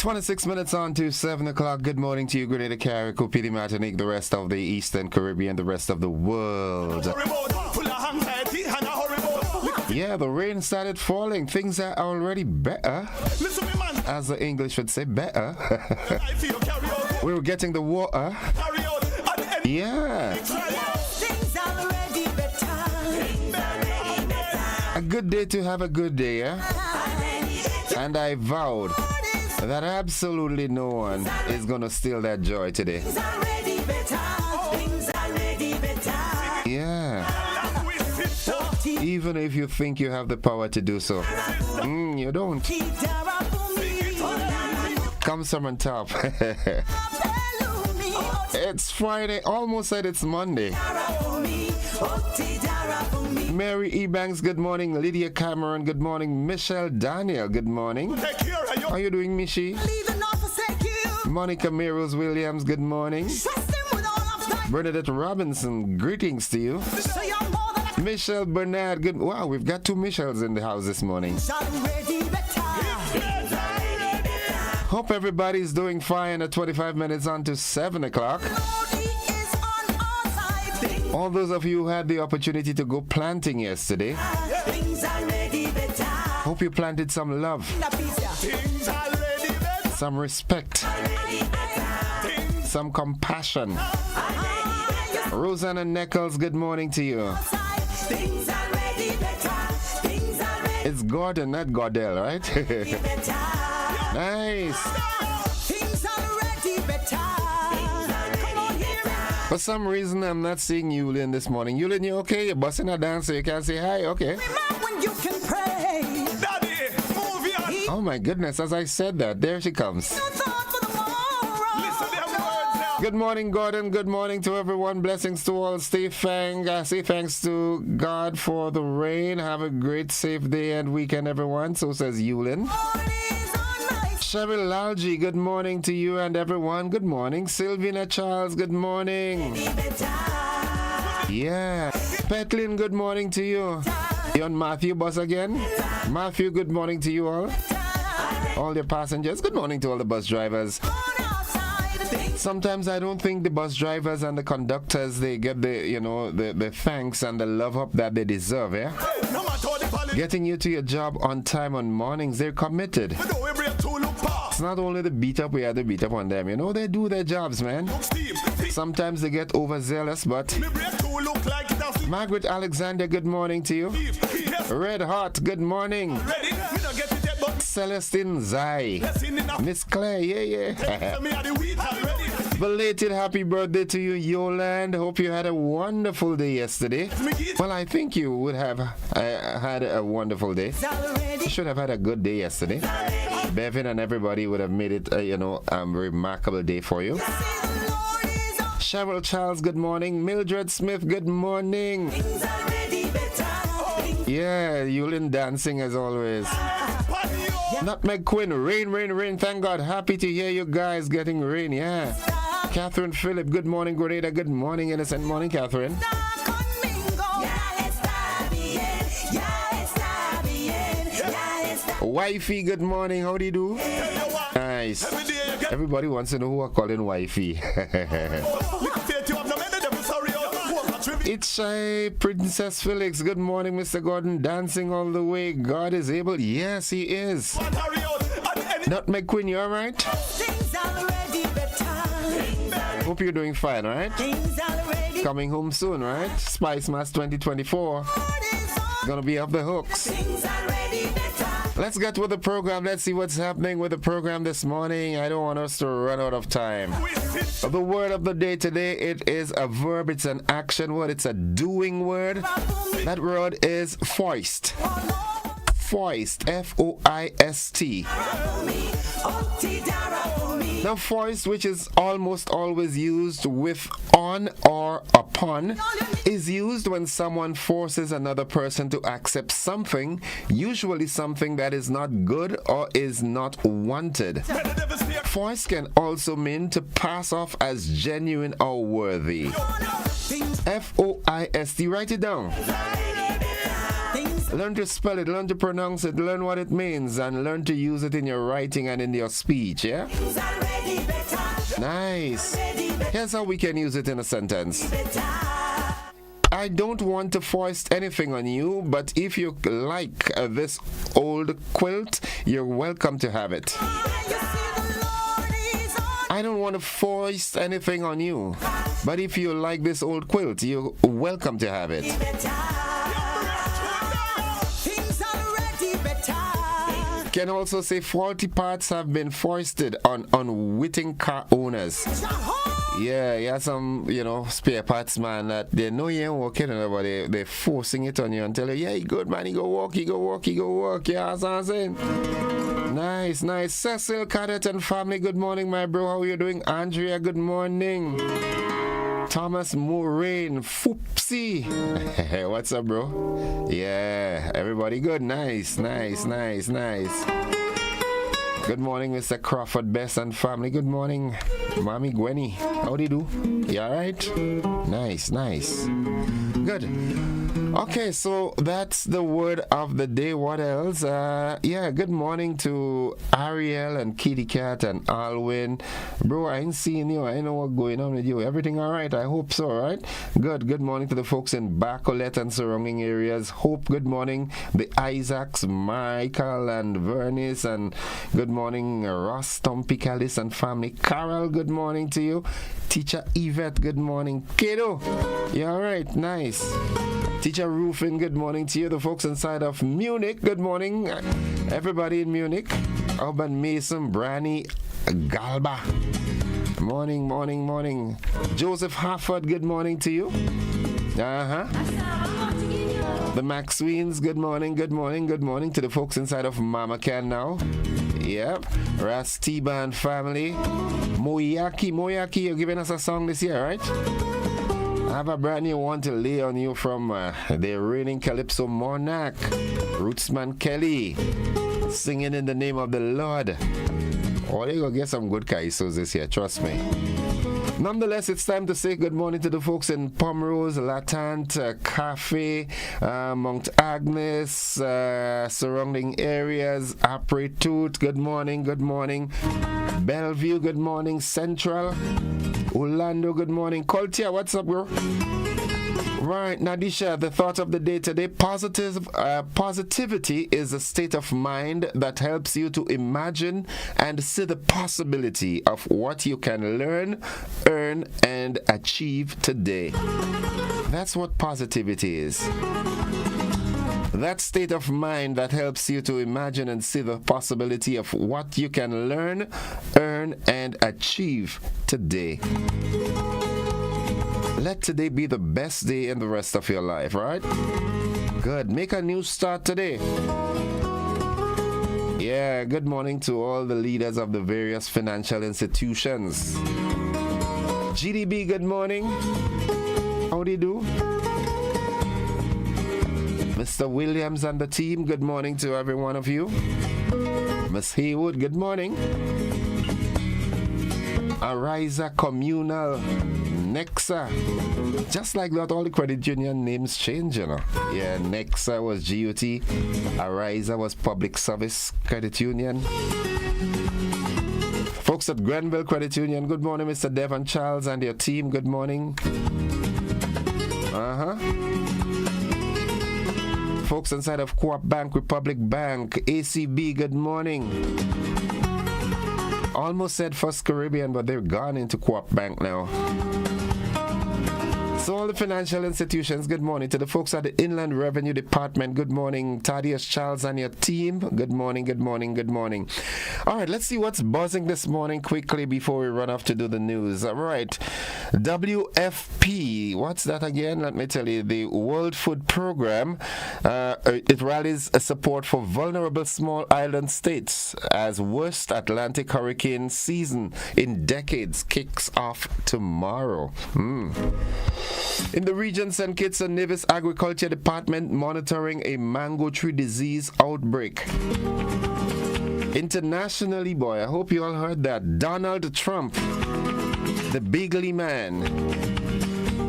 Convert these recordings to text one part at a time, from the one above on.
26 minutes on to 7 o'clock. Good morning to you, Grenada, Carrico, Pili, Martinique, the rest of the Eastern Caribbean, the rest of the world. Yeah, the rain started falling. Things are already better. As the English would say, better. We were getting the water. Yeah. A good day to have a good day, yeah? And I vowed that absolutely no one is going to steal that joy today. Yeah. Even if you think you have the power to do so. You don't. Come some on top. It's Friday, almost said it's Monday. Mary Ebanks, good morning. Lydia Cameron, good morning. Michelle Daniel, good morning. How are you doing, Mishi? Monica Meros Williams, good morning. Bernadette Robinson, greetings to you. Michelle Bernard, good. Wow, we've got two Michelles in the house this morning. Hope everybody's doing fine at 25 minutes on to 7 o'clock. All those of you who had the opportunity to go planting yesterday, hope you planted some love, some respect, some compassion. Rosanna Neckles, good morning to you. It's Gordon, not Gordell, right? Nice. For some reason, I'm not seeing Yulin this morning. Yulin, you okay? You're busting a dance so you can say hi? Okay. Oh my goodness, as I said that, there she comes. Good morning, Gordon. Good morning to everyone. Blessings to all. Say thanks to God for the rain. Have a great, safe day and weekend, everyone. So says Yulin. Cheryl Lalji, good morning to you and everyone. Good morning. Sylvina Charles, good morning. Yeah. Petlin, good morning to you. You on Matthew bus again? Matthew, good morning to you all. All your passengers, good morning to all the bus drivers. Sometimes I don't think the bus drivers and the conductors, they get the thanks and the love up that they deserve, yeah? Getting you to your job on time on mornings, they're committed. It's not only the beat up, we have to beat up on them. You know, they do their jobs, man. Sometimes they get overzealous, but... Margaret Alexander, good morning to you. Red Hot, good morning. Celestine Zai. Miss Claire, yeah. Belated happy birthday to you, Yolande. Hope you had a wonderful day yesterday. Well, I think you would have had a wonderful day. You should have had a good day yesterday. Bevin and everybody would have made it, a remarkable day for you. Cheryl Charles, good morning. Mildred Smith, good morning. Yeah, Yulin dancing as always. Nutmeg Quinn, rain. Thank God. Happy to hear you guys getting rain. Yeah. Catherine Phillip, good morning, Grenada. Good morning, innocent morning, Catherine. Wifey, good morning. How do you do? Nice. Everybody wants to know who are calling wifey. It's Shy Princess Felix. Good morning, Mr. Gordon. Dancing all the way. God is able. Yes, he is. Nutmeg Queen, you alright? Hope you're doing fine, right? Coming home soon, right? Spice Mass 2024. Gonna be off the hooks. Let's get with the program. Let's see what's happening with the program this morning. I don't want us to run out of time. The word of the day today, it is a verb. It's an action word. It's a doing word. That word is foist. Foist. F-O-I-S-T. Now, foist, which is almost always used with on or upon, is used when someone forces another person to accept something, usually something that is not good or is not wanted. Foist can also mean to pass off as genuine or worthy. F-O-I-S-T. Write it down. Learn to spell it, learn to pronounce it, learn what it means, and learn to use it in your writing and in your speech, yeah? Nice. Here's how we can use it in a sentence. I don't want to foist anything on you, but if you like this old quilt, you're welcome to have it. I don't want to foist anything on you, but if you like this old quilt, you're welcome to have it. Can also say faulty parts have been foisted on unwitting car owners. Yeah, some, spare parts, man, that they know you ain't working, but they're forcing it on you and tell you, yeah, you good, man, you go walk. Yeah, that's what I'm saying. Nice. Cecil, Cadet, and family, good morning, my bro. How are you doing? Andrea, good morning. Thomas Moraine, Foopsie. What's up, bro? Yeah, everybody good? Nice. Good morning, Mr. Crawford Best and family. Good morning, Mommy Gwenny. How do you do? You alright? Nice. Good. Okay, so that's the word of the day. What else? Good morning to Ariel and Kitty Cat and Alwyn. Bro, I ain't seeing you. I know what's going on with you. Everything alright? I hope so, right? Good morning to the folks in Bacolet and surrounding areas. Hope, good morning. The Isaacs, Michael and Vernice, and good morning, Ross, Stumpy, Callis and family. Carol, good morning to you. Teacher Yvette, good morning. Kiddo, you alright? Nice. Teacher Roofing, good morning to you. The folks inside of Munich, good morning. Everybody in Munich. Urban Mason, Branny, Galba. Morning. Joseph Harford, good morning to you. The Maxweens, good morning to the folks inside of Mama Can now. Yep. Rastiba and family. Moyaki, you're giving us a song this year, right? I have a brand new one to lay on you from the reigning Calypso Monarch, Rootsman Kelly, singing in the name of the Lord. Oh, they're going to get some good kaisos this year, trust me. Nonetheless, it's time to say good morning to the folks in Pomrose, Latante, Cafe, Mount Agnes, surrounding areas, Apretut, good morning. Bellevue, good morning. Central, Orlando, good morning. Coltia, what's up, bro? Right, Nadisha, the thought of the day today, positivity is a state of mind that helps you to imagine and see the possibility of what you can learn, earn, and achieve today. That's what positivity is. That state of mind that helps you to imagine and see the possibility of what you can learn, earn, and achieve today. Let today be the best day in the rest of your life, right? Good. Make a new start today. Yeah, good morning to all the leaders of the various financial institutions. GDB, good morning. How do you do? Mr. Williams and the team, good morning to every one of you. Miss Haywood, good morning. Ariza Communal, Nexa. Just like that, all the credit union names change, you know. Yeah, Nexa was GUT, Ariza was Public Service Credit Union. Folks at Grenville Credit Union, good morning, Mr. Devon Charles and your team, good morning. Folks inside of Co-op Bank, Republic Bank, ACB, good morning. Almost said First Caribbean, but they're gone into Co-op Bank now. So all the financial institutions, good morning. To the folks at the Inland Revenue Department, good morning. Thaddeus Charles and your team, good morning. All right, let's see what's buzzing this morning quickly before we run off to do the news. All right, WFP, what's that again? Let me tell you, the World Food Program, it rallies support for vulnerable small island states as worst Atlantic hurricane season in decades kicks off tomorrow. In the region, St. Kitts and Nevis Agriculture Department monitoring a mango tree disease outbreak. Internationally, boy, I hope you all heard that. Donald Trump, the bigly man,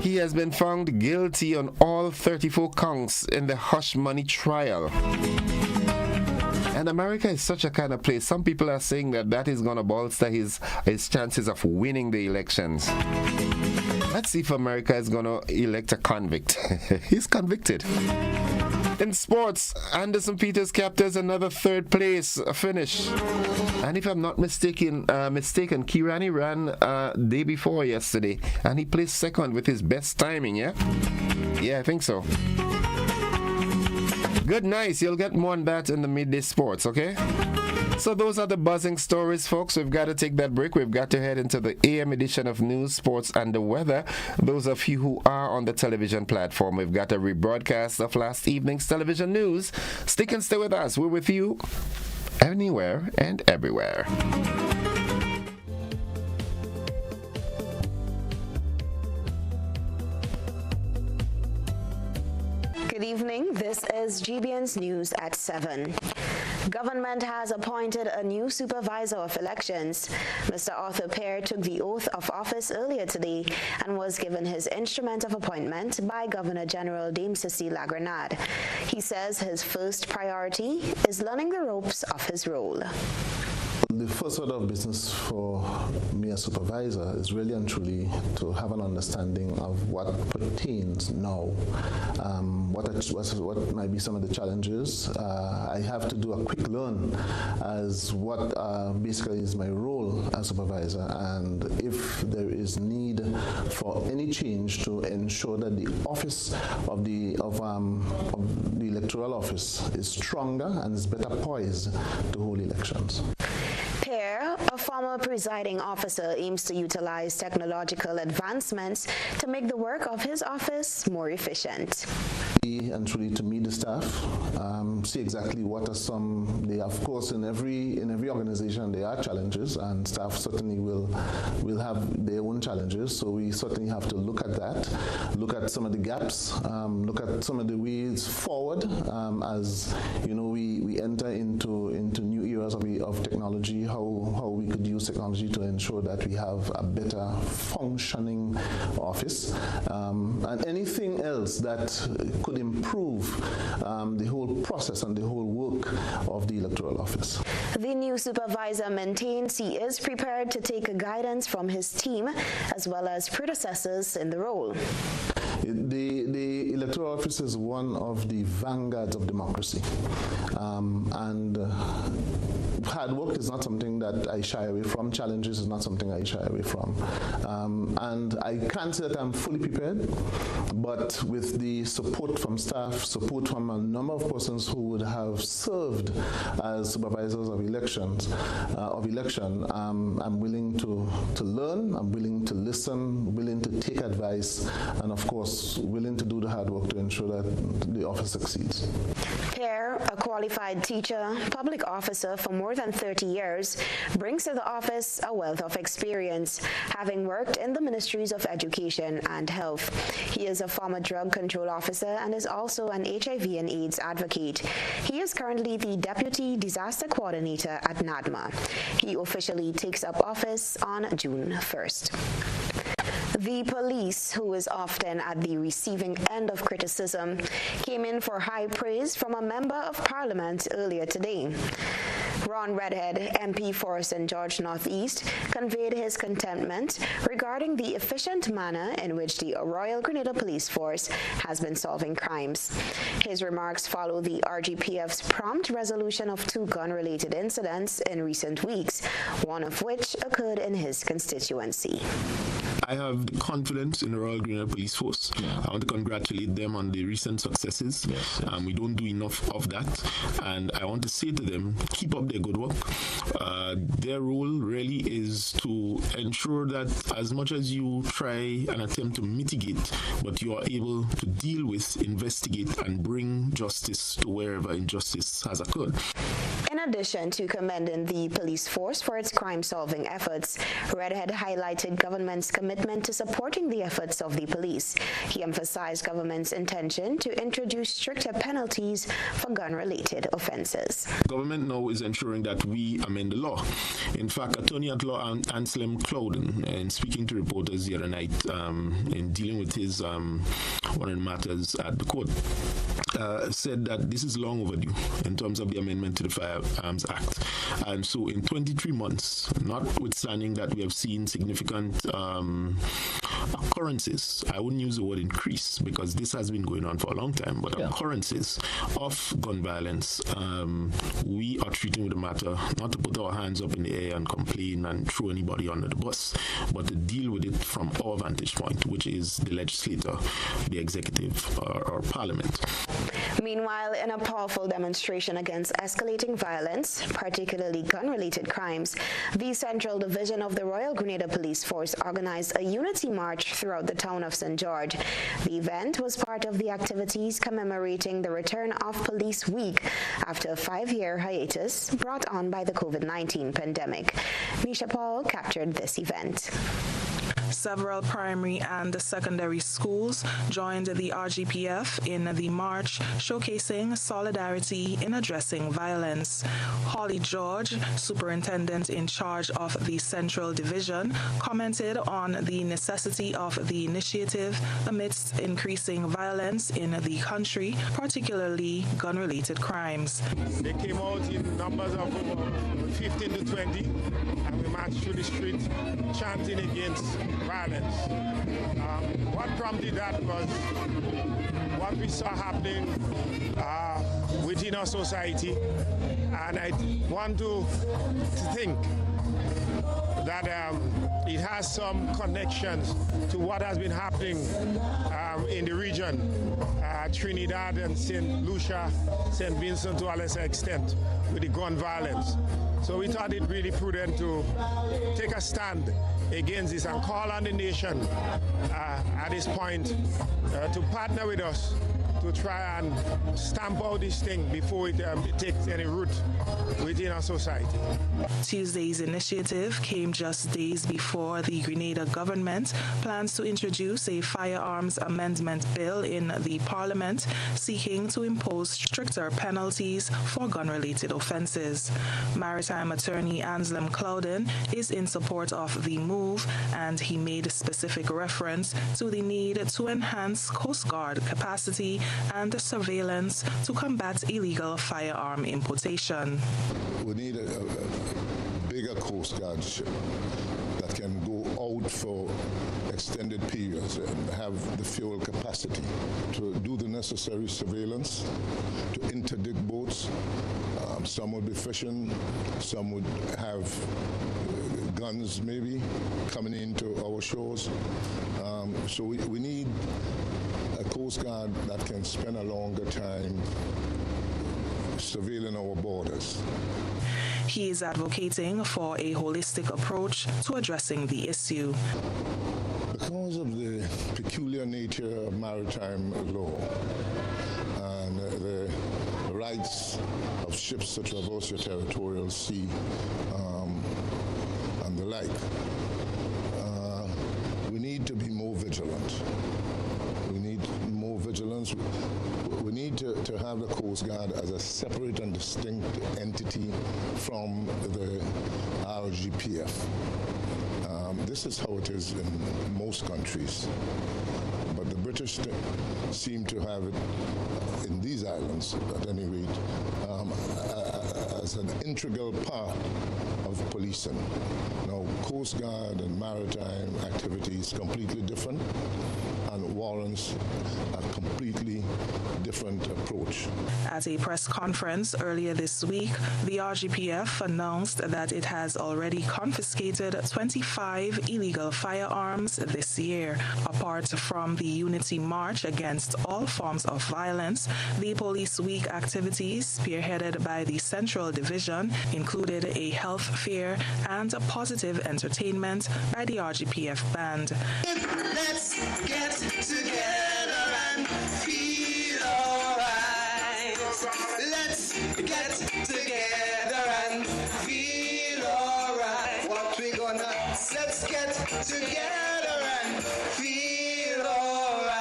He has been found guilty on all 34 counts in the hush money trial. And America is such a kind of place. Some people are saying that is going to bolster his chances of winning the elections. Let's see if America is going to elect a convict. He's convicted. In sports, Anderson Peters captures another third place finish. And if I'm not mistaken, Kirani ran day before yesterday, and he placed second with his best timing, yeah? Yeah, I think so. Good, nice. You'll get more on that in the midday sports, okay? So those are the buzzing stories, folks. We've got to take that break. We've got to head into the AM edition of News, Sports, and the Weather. Those of you who are on the television platform, we've got a rebroadcast of last evening's television news. Stick and stay with us. We're with you anywhere and everywhere. Good evening. This is GBN's News at 7. Government has appointed a new supervisor of elections. Mr. Arthur Pear took the oath of office earlier today and was given his instrument of appointment by Governor General Dame Cecile Grenada. He says his first priority is learning the ropes of his role. The first order of business for me as supervisor is really and truly to have an understanding of what pertains now, what might be some of the challenges. I have to do a quick learn as what basically is my role as supervisor, and if there is need for any change to ensure that the office of the electoral office is stronger and is better poised to hold elections. Pear, a former presiding officer, aims to utilize technological advancements to make the work of his office more efficient. And truly to meet the staff, see exactly what are some. They, of course, in every organization there are challenges, and staff certainly will have their own challenges. So we certainly have to look at that, look at some of the gaps, look at some of the ways forward as we enter into new eras of technology. How we could use technology to ensure that we have a better functioning office, and anything else that could improve the whole process and the whole work of the electoral office. The new supervisor maintains he is prepared to take guidance from his team as well as predecessors in the role. The electoral office is one of the vanguards of democracy, and hard work is not something that I shy away from. Challenges is not something I shy away from. And I can't say that I'm fully prepared, but with the support from staff, support from a number of persons who would have served as supervisors of election, I'm willing to learn, I'm willing to listen, willing to take advice, and of course, willing to do the hard work to ensure that the office succeeds. Pear, a qualified teacher, public officer for more than 30 years, brings to the office a wealth of experience, having worked in the Ministries of Education and Health. He is a former drug control officer and is also an HIV and AIDS advocate. He is currently the Deputy Disaster Coordinator at NADMA. He officially takes up office on June 1st. The police, who is often at the receiving end of criticism, came in for high praise from a member of parliament earlier today. Ron Redhead, MP for St. George Northeast, conveyed his contentment regarding the efficient manner in which the Royal Grenada Police Force has been solving crimes. His remarks follow the RGPF's prompt resolution of 2 gun-related incidents in recent weeks, one of which occurred in his constituency. I have confidence in the Royal Grenada Police Force. I want to congratulate them on the recent successes. We don't do enough of that, and I want to say to them, keep up their good work. Their role really is to ensure that as much as you try and attempt to mitigate, but you are able to deal with, investigate, and bring justice to wherever injustice has occurred. In In addition to commending the police force for its crime-solving efforts, Redhead highlighted government's commitment to supporting the efforts of the police. He emphasized government's intention to introduce stricter penalties for gun-related offenses. Government now is ensuring that we amend the law. In fact, Attorney at Law Anselm Clouden, in speaking to reporters the other night, in dealing with his one of the matters at the court, said that this is long overdue in terms of the amendment to the Firearms Act. And so in 23 months, notwithstanding that we have seen significant occurrences, I wouldn't use the word increase because this has been going on for a long time, but occurrences of gun violence, we are treating with the matter not to put our hands up in the air and complain and throw anybody under the bus, but to deal with it from our vantage point, which is the legislator, the executive, or parliament. Meanwhile, in a powerful demonstration against escalating violence, particularly gun-related crimes, the Central Division of the Royal Grenada Police Force organized a unity march throughout the town of St. George. The event was part of the activities commemorating the return of Police Week after a 5-year hiatus brought on by the COVID-19 pandemic. Misha Paul captured this event. Several primary and secondary schools joined the RGPF in the march, showcasing solidarity in addressing violence. Holly George, superintendent in charge of the Central Division, commented on the necessity of the initiative amidst increasing violence in the country, particularly gun-related crimes. They came out in numbers of 15 to 20, and we marched through the street chanting against violence. What prompted that was what we saw happening within our society, and I want to think that it has some connections to what has been happening in the region, Trinidad and St. Lucia, St. Vincent to a lesser extent, with the gun violence. So we thought it really prudent to take a stand against this and call on the nation at this point to partner with us to try and stamp out this thing before it takes any root within our society. Tuesday's initiative came just days before the Grenada government plans to introduce a firearms amendment bill in the parliament seeking to impose stricter penalties for gun-related offenses. Maritime attorney Anselm Clouden is in support of the move, and he made specific reference to the need to enhance Coast Guard capacity and surveillance to combat illegal firearm importation. We need a bigger Coast Guard ship that can go out for extended periods and have the fuel capacity to do the necessary surveillance, to interdict boats. Some would be fishing, some would have guns maybe coming into our shores. So we need a Coast Guard that can spend a longer time surveilling our borders. He is advocating for a holistic approach to addressing the issue. Because of the peculiar nature of maritime law and the rights of ships to traverse your territorial sea and the like, we need to be more vigilant. We need more vigilance. We need to have the Coast Guard as a separate and distinct entity from the RGPF. This is how it is in most countries. But the British seem to have it in these islands, at any rate, as an integral part of policing. Now, Coast Guard and maritime activity is completely different and warrants a completely different approach. At a press conference earlier this week, the RGPF announced that it has already confiscated 25 illegal firearms this year. Apart from the Unity March against all forms of violence, the Police Week activities, spearheaded by the Central Division, included a health fair and positive entertainment by the RGPF band. Let's get together and feel alright. Let's get together together and feel alright.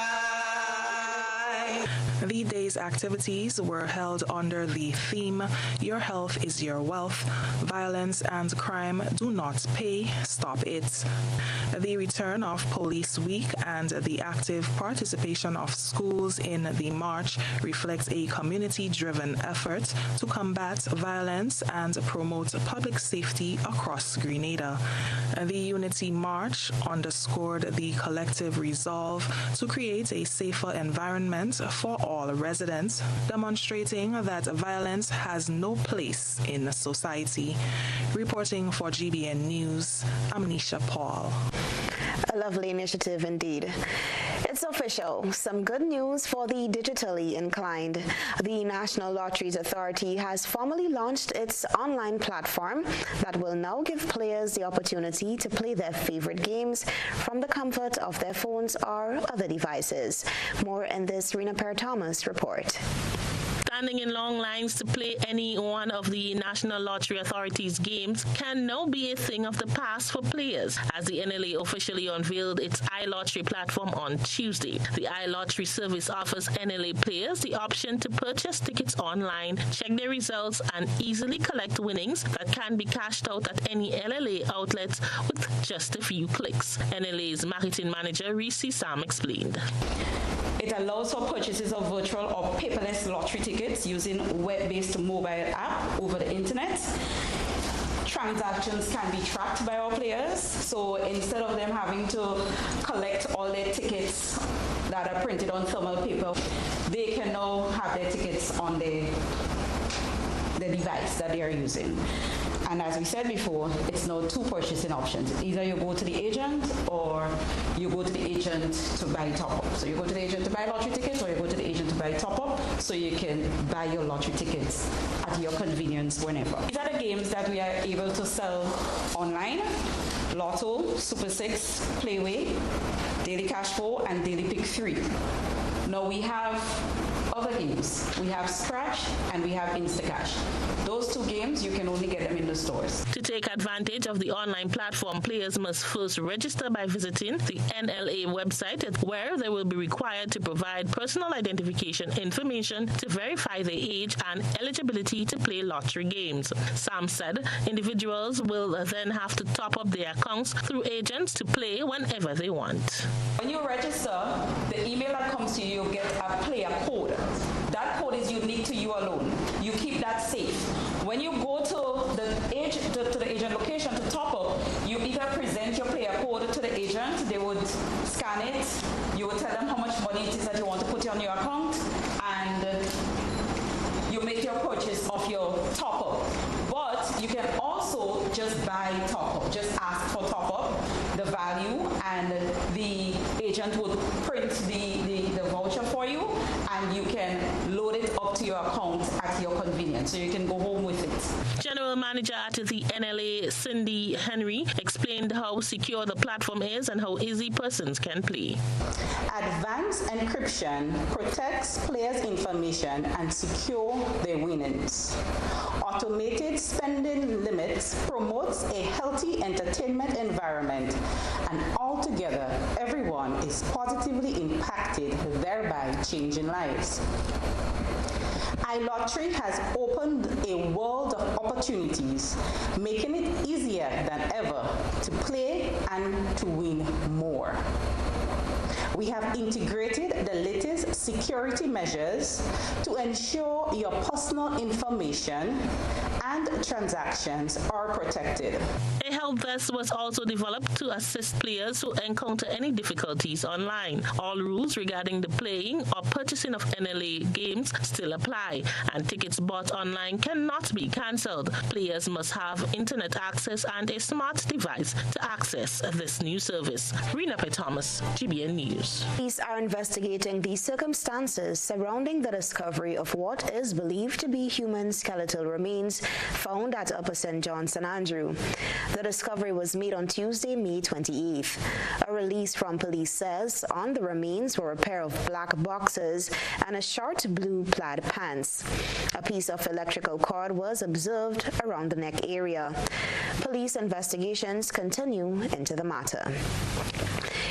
The day's activities were held under the theme, Your Health is Your Wealth, Violence and Crime Do Not Pay, Stop It. The return of Police Week and the active participation of schools in the march reflects a community-driven effort to combat violence and promote public safety across Grenada. The Unity March underscored the collective resolve to create a safer environment for all residents, demonstrating that violence has no place in society. Reporting for GBN News, I'm Nisha Paul. A lovely initiative indeed. It's official. Some good news for the digitally inclined. The National Lotteries Authority has formally launched its online platform that will now give players the opportunity to play their favorite games from the comfort of their phones or other devices. More in this Rena Perry-Thomas report. Standing in long lines to play any one of the National Lottery Authority's games can now be a thing of the past for players, as the NLA officially unveiled its iLottery platform on Tuesday. The iLottery service offers NLA players the option to purchase tickets online, check their results, and easily collect winnings that can be cashed out at any LLA outlets with just a few clicks. NLA's marketing manager, Reese Sam, explained. It allows for purchases of virtual or paperless lottery tickets using web-based mobile app over the internet. Transactions can be tracked by our players, so instead of them having to collect all their tickets that are printed on thermal paper, they can now have their tickets on the device that they are using. And as we said before, it's now two purchasing options. Either you go to the agent or you go to the agent to buy top-up. So you go to the agent to buy lottery tickets or you go to the agent to buy top-up so you can buy your lottery tickets at your convenience whenever. These are the games that we are able to sell online: Lotto, Super 6, Playway, Daily Cash 4, and Daily Pick 3. Now we have other games. We have Scratch and we have Instacash. Those two games, you can only get them in the stores. To take advantage of the online platform, players must first register by visiting the NLA website, where they will be required to provide personal identification information to verify their age and eligibility to play lottery games. Sam said individuals will then have to top up their accounts through agents to play whenever they want. When you register, the email that comes to you, you'll get a player code. That code is unique to you alone. You keep that safe. When you go to the agent location to top up, you either present your player code to the agent, they would scan it, you would tell them how much money it is that you want to put on your account, and you make your purchase of your top up. But you can also just buy top up, just ask for top up, the value, and the agent would print the voucher for you, and you can load it up to your account at your convenience, so you can go home with it. General Manager at the NLA, Cindy Henry, explained how secure the platform is and how easy persons can play. Advanced encryption protects players' information and secure their winnings. Automated spending limits promotes a healthy entertainment environment, and altogether, everyone is positively impacted, thereby changing lives. iLottery has opened a world of opportunities, making it easier than ever to play and to win more. We have integrated the latest security measures to ensure your personal information and transactions are protected. A help desk was also developed to assist players who encounter any difficulties online. All rules regarding the playing or purchasing of NLA games still apply, and tickets bought online cannot be cancelled. Players must have internet access and a smart device to access this new service. Rena Thomas, GBN News. Police are investigating the circumstances surrounding the discovery of what is believed to be human skeletal remains found at Upper St. John, St. Andrew. The discovery was made on Tuesday, May 28th. A release from police says on the remains were a pair of black boxers and a short blue plaid pants. A piece of electrical cord was observed around the neck area. Police investigations continue into the matter.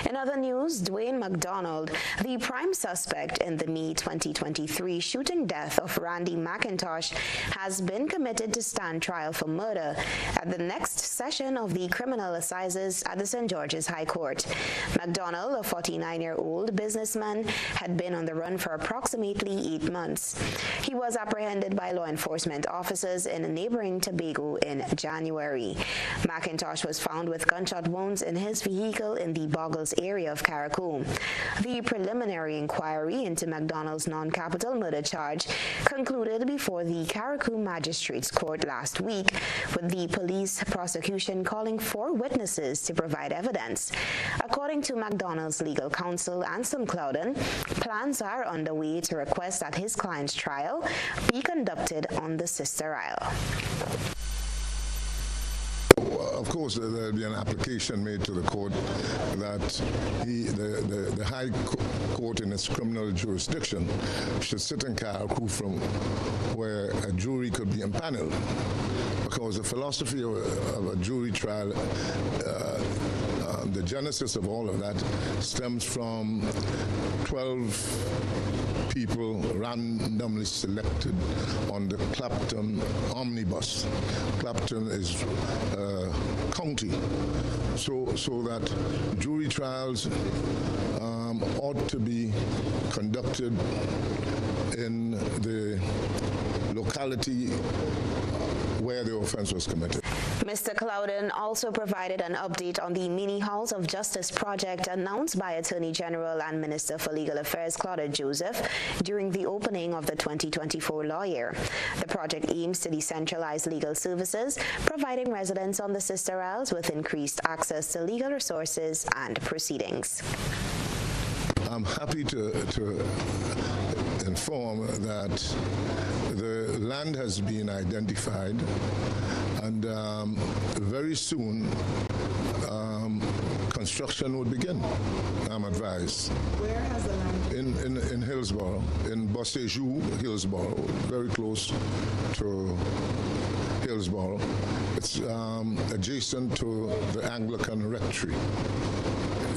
In other news, Dwayne McDonald, the prime suspect in the May 2023 shooting death of Randy McIntosh, has been committed to stand trial for murder at the next session of the criminal assizes at the St. George's High Court. McDonald, a 49-year-old businessman, had been on the run for approximately 8 months. He was apprehended by law enforcement officers in neighboring Tobago in January. McIntosh was found with gunshot wounds in his vehicle in the Boggles area of Carriacou. The preliminary inquiry into McDonald's non-capital murder charge concluded before the Carriacou Magistrates Court last week, with the police prosecution calling 4 witnesses to provide evidence. According to McDonald's legal counsel, Anselm Clouden, plans are underway to request that his client's trial be conducted on the Sister Isle. Of course, there will be an application made to the court that the High Court in its criminal jurisdiction should sit in Carriacou from where a jury could be impaneled. Because the philosophy of a jury trial, the genesis of all of that stems from 12 people randomly selected on the Clapton omnibus. Clapton is county, so that jury trials ought to be conducted in the locality where the offense was committed. Mr. Clouden also provided an update on the Mini Halls of Justice project announced by Attorney General and Minister for Legal Affairs Claudia Joseph during the opening of the 2024 law year. The project aims to decentralize legal services, providing residents on the Sister Isles with increased access to legal resources and proceedings. I'm happy to inform that the land has been identified, and very soon construction will begin, I'm advised. Where has the land? In Hillsborough, in Bossejou, Hillsborough, very close to Hillsborough. It's adjacent to the Anglican Rectory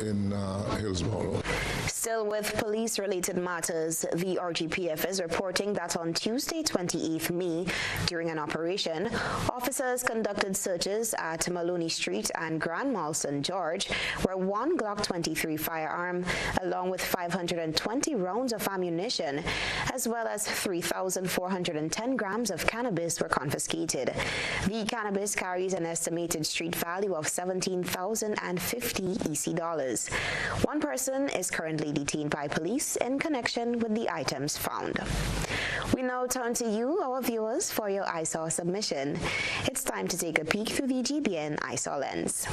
in Hillsborough. Still with police-related matters, the RGPF is reporting that on Tuesday, 28th May, during an operation, officers conducted searches at Maloney Street and Grand Mall St. George, where 1 Glock 23 firearm, along with 520 rounds of ammunition, as well as 3,410 grams of cannabis were confiscated. The cannabis carries an estimated street value of $17,050 EC dollars. One person is currently detained by police in connection with the items found. We now turn to you, our viewers, for your ISAW submission. It's time to take a peek through the GBN ISAW lens.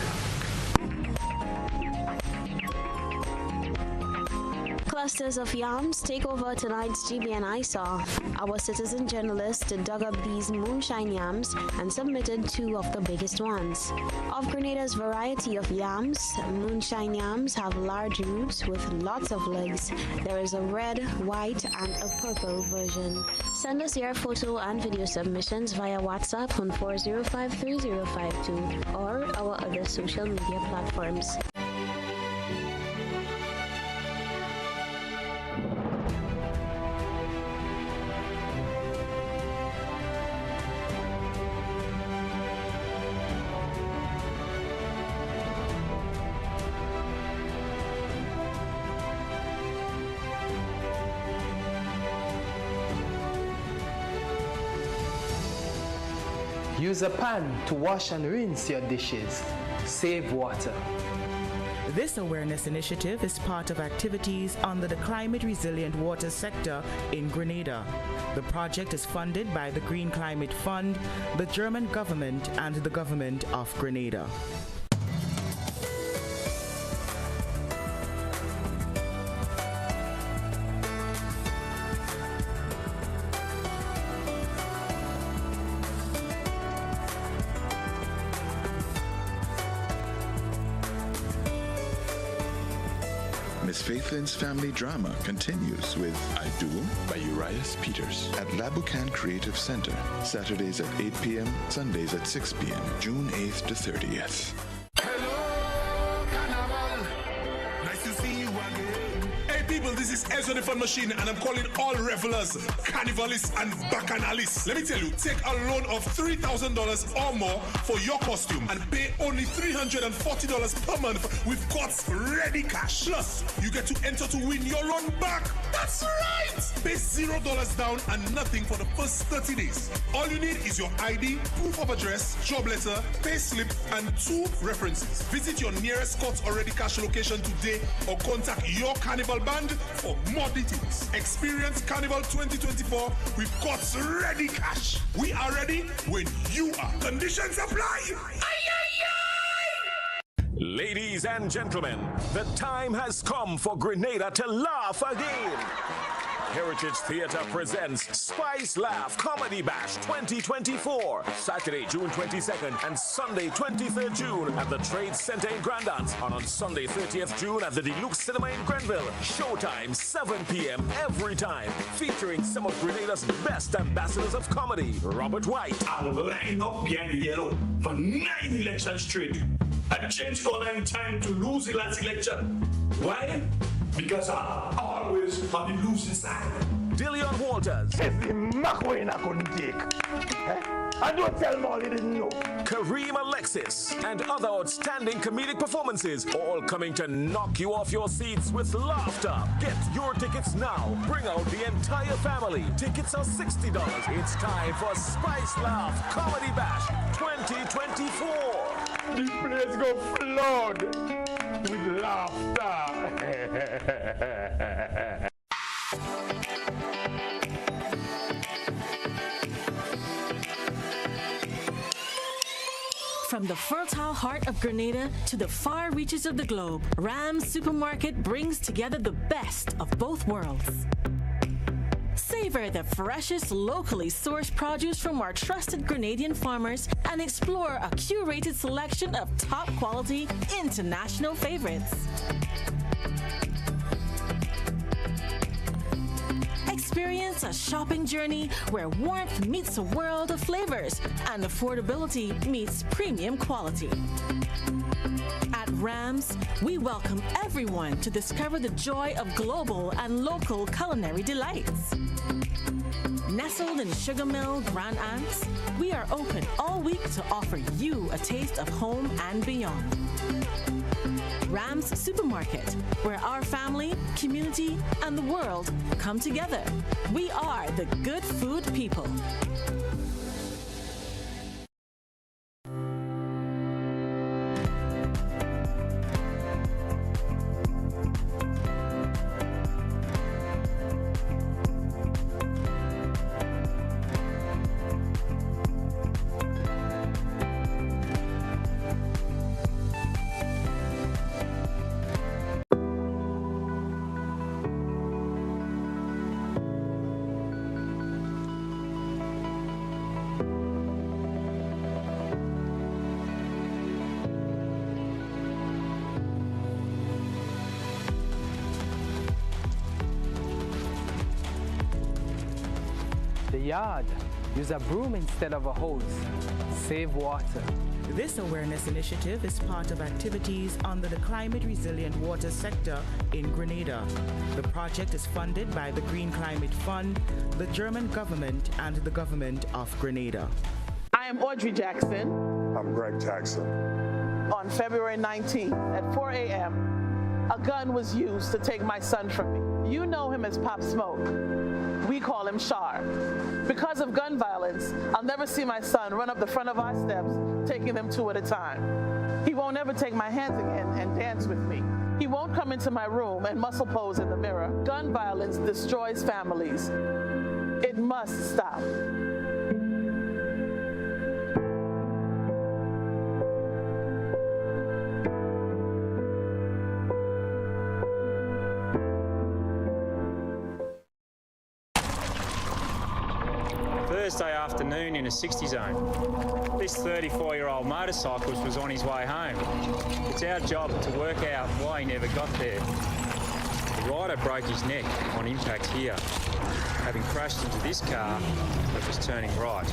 Clusters of yams take over tonight's GBN ISAW. Our citizen journalists dug up these moonshine yams and submitted 2 of the biggest ones. Of Grenada's variety of yams, moonshine yams have large roots with lots of legs. There is a red, white, and a purple version. Send us your photo and video submissions via WhatsApp on 4053052 or our other social media platforms. Use a pan to wash and rinse your dishes. Save water. This awareness initiative is part of activities under the Climate Resilient Water sector in Grenada. The project is funded by the Green Climate Fund, the German government, and the government of Grenada. As Faithlin's family drama continues with I Do by Urias Peters at Labucan Creative Center, Saturdays at 8 p.m., Sundays at 6 p.m., June 8th to 30th. People, this is Ezra the Fun Machine, and I'm calling all revelers, carnivalists, and bacchanalists. Let me tell you, take a loan of $3,000 or more for your costume and pay only $340 per month with God's ready cash. Plus, you get to enter to win your loan back. That's right! Pay $0 down and nothing for the first 30 days. All you need is your ID, proof of address, job letter, pay slip, and 2 references. Visit your nearest God's already cash location today or contact your Carnival band for more details. Experience Carnival 2024 with God's ready cash. We are ready when you are. Conditions apply. Ladies and gentlemen, the time has come for Grenada to laugh again. Heritage Theatre presents Spice Laugh Comedy Bash 2024, Saturday, June 22nd and Sunday, 23rd June at the Trade Center in Grandance, and on Sunday, 30th June at the Deluxe Cinema in Grenville. Showtime, 7 p.m. every time, featuring some of Grenada's best ambassadors of comedy. Robert White. I will line up behind the yellow for 9 elections straight. I changed all in time to lose the last election. Why? Because I'm always on the losing side. Dillion Walters. It's the McQueen I couldn't take. I don't tell them all he didn't know. Kareem Alexis and other outstanding comedic performances, all coming to knock you off your seats with laughter. Get your tickets now. Bring out the entire family. Tickets are $60. It's time for Spice Laugh Comedy Bash 2024. The place go flood with laughter. From the fertile heart of Grenada to the far reaches of the globe, Rams Supermarket brings together the best of both worlds. Savor the freshest, locally sourced produce from our trusted Grenadian farmers and explore a curated selection of top-quality, international favorites. Experience a shopping journey where warmth meets a world of flavors and affordability meets premium quality. At Rams, we welcome everyone to discover the joy of global and local culinary delights. Nestled in Sugar Mill, Grand Anse, we are open all week to offer you a taste of home and beyond. Rams Supermarket, where our family, community, and the world come together. We are the good food people. Yard. Use a broom instead of a hose. Save water. This awareness initiative is part of activities under the Climate Resilient Water sector in Grenada. The project is funded by the Green Climate Fund, the German government, and the government of Grenada. I am Audrey Jackson. I'm Greg Jackson. On February 19th at 4 a.m., a gun was used to take my son from me. You know him as Pop Smoke. We call him Shar. Because of gun violence, I'll never see my son run up the front of our steps, taking them 2 at a time. He won't ever take my hands again and dance with me. He won't come into my room and muscle pose in the mirror. Gun violence destroys families. It must stop. Thursday afternoon in a 60 zone. This 34-year-old motorcyclist was on his way home. It's our job to work out why he never got there. rider broke his neck on impact here, having crashed into this car that was turning right.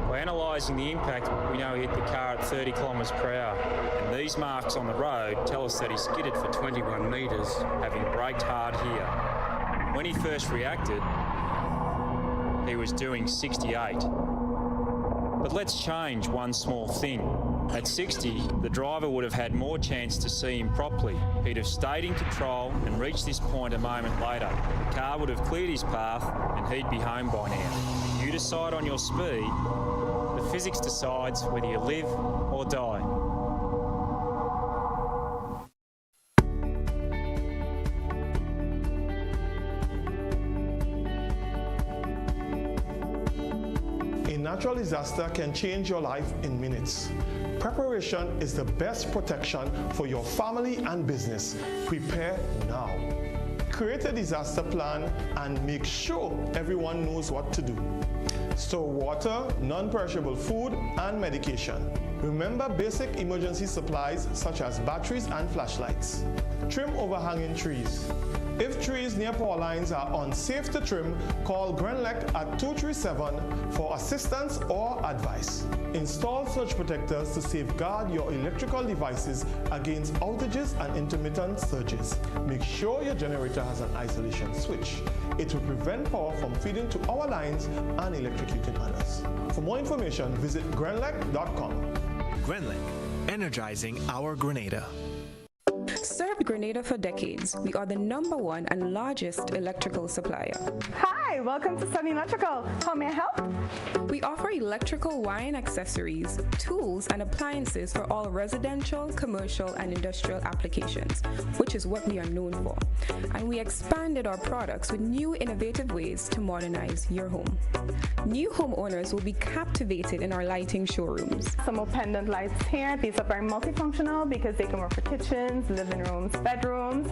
By analysing the impact, we know he hit the car at 30 kilometres per hour, and these marks on the road tell us that he skidded for 21 metres, having braked hard here. When he first reacted, he was doing 68. But let's change one small thing. At 60, the driver would have had more chance to see him properly. He'd have stayed in control and reached this point a moment later. The car would have cleared his path and he'd be home by now. You decide on your speed. The physics decides whether you live or die. A natural disaster can change your life in minutes. Preparation is the best protection for your family and business. Prepare now. Create a disaster plan and make sure everyone knows what to do. Store water, non-perishable food, and medication. Remember basic emergency supplies such as batteries and flashlights. Trim overhanging trees. If trees near power lines are unsafe to trim, call Grenada at 237 for assistance or advice. Install surge protectors to safeguard your electrical devices against outages and intermittent surges. Make sure your generator has an isolation switch. It will prevent power from feeding to our lines and electrocuting others. For more information, visit grenlec.com. Grenlec, energizing our Grenada. Served Grenada for decades. We are the #1 and largest electrical supplier. Hi, welcome to Sunny Electrical. How may I help? We offer electrical wire and accessories, tools, and appliances for all residential, commercial, and industrial applications, which is what we are known for. And we expanded our products with new innovative ways to modernize your home. New homeowners will be captivated in our lighting showrooms. Some more pendant lights here. These are very multifunctional because they can work for kitchens, living rooms, bedrooms.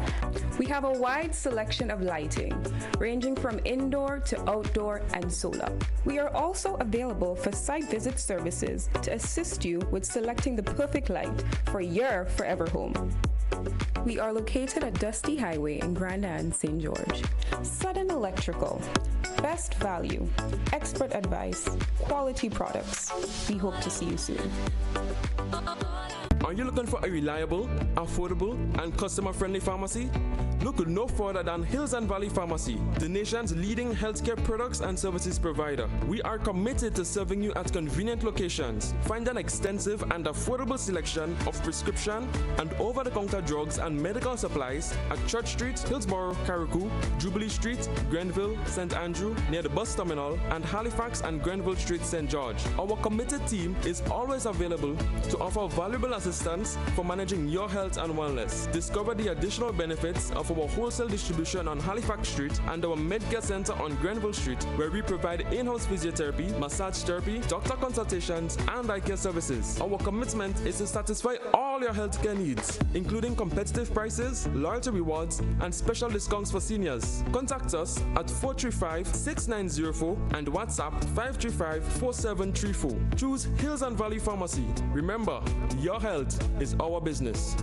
We have a wide selection of lighting, ranging from indoor to outdoor and solar. We are also available for site visit services to assist you with selecting the perfect light for your forever home. We are located at Dusty Highway in Grenada and St. George. Sudden Electrical. Best value, expert advice, quality products. We hope to see you soon. Are you looking for a reliable, affordable, and customer-friendly pharmacy? Look no further than Hills and Valley Pharmacy, the nation's leading healthcare products and services provider. We are committed to serving you at convenient locations. Find an extensive and affordable selection of prescription and over-the-counter drugs and medical supplies at Church Street, Hillsborough, Carriacou, Jubilee Street, Grenville, St. Andrew, near the bus terminal, and Halifax and Grenville Street, St. George. Our committed team is always available to offer valuable assistance for managing your health and wellness. Discover the additional benefits of our wholesale distribution on Halifax Street and our Medcare Center on Grenville Street, where we provide in-house physiotherapy, massage therapy, doctor consultations, and eye care services. Our commitment is to satisfy all your healthcare needs, including competitive prices, loyalty rewards, and special discounts for seniors. Contact us at 435-6904 and WhatsApp 535-4734. Choose Hills and Valley Pharmacy. Remember, your health is our business.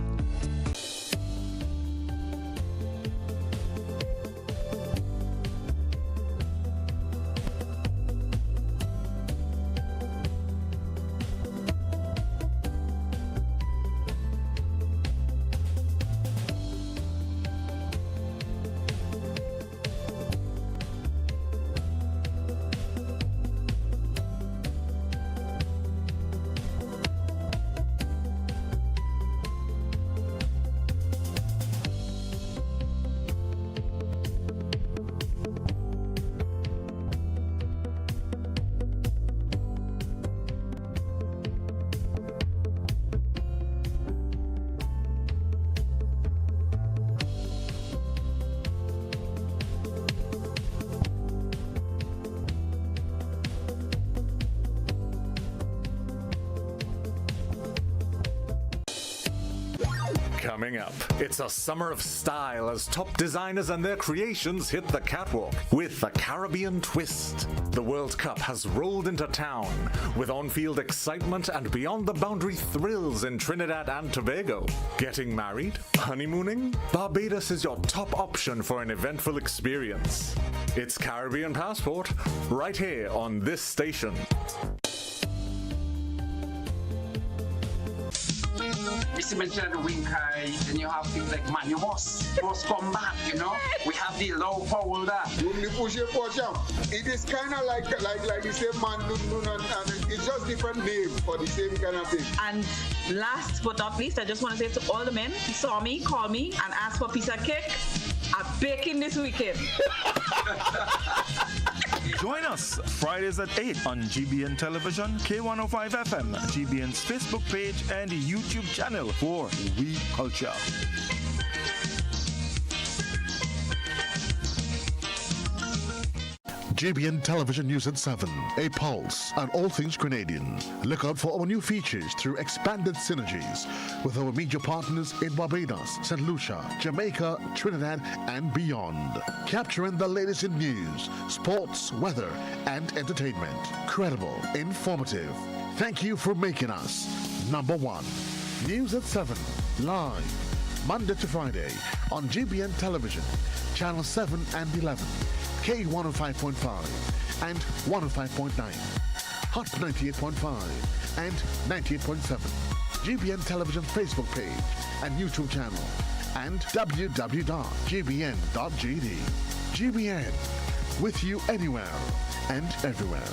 Coming up, it's a summer of style as top designers and their creations hit the catwalk with a Caribbean twist. The World Cup has rolled into town with on-field excitement and beyond-the-boundary thrills in Trinidad and Tobago. Getting married? Honeymooning? Barbados is your top option for an eventful experience. It's Caribbean Passport, right here on this station. You mentioned the wing kai, then you have things like man, you must come back, you know. We have the low power that. It is kind of like the same man, and it's just different name for the same kind of thing. And last but not least, I just want to say to all the men who saw me, call me, and ask for a piece of cake, I'm baking this weekend. Join us Fridays at 8 on GBN Television, K105 FM, GBN's Facebook page, and YouTube channel for We Culture. GBN Television News at 7, a pulse on all things Grenadian. Look out for our new features through expanded synergies with our media partners in Barbados, St. Lucia, Jamaica, Trinidad, and beyond. Capturing the latest in news, sports, weather, and entertainment. Credible, informative. Thank you for making us number one. News at 7, live, Monday to Friday on GBN Television, Channel 7 and 11. K105.5 and 105.9, Hot 98.5 and 98.7, GBN Television Facebook page and YouTube channel, and www.gbn.gd. GBN, with you anywhere and everywhere.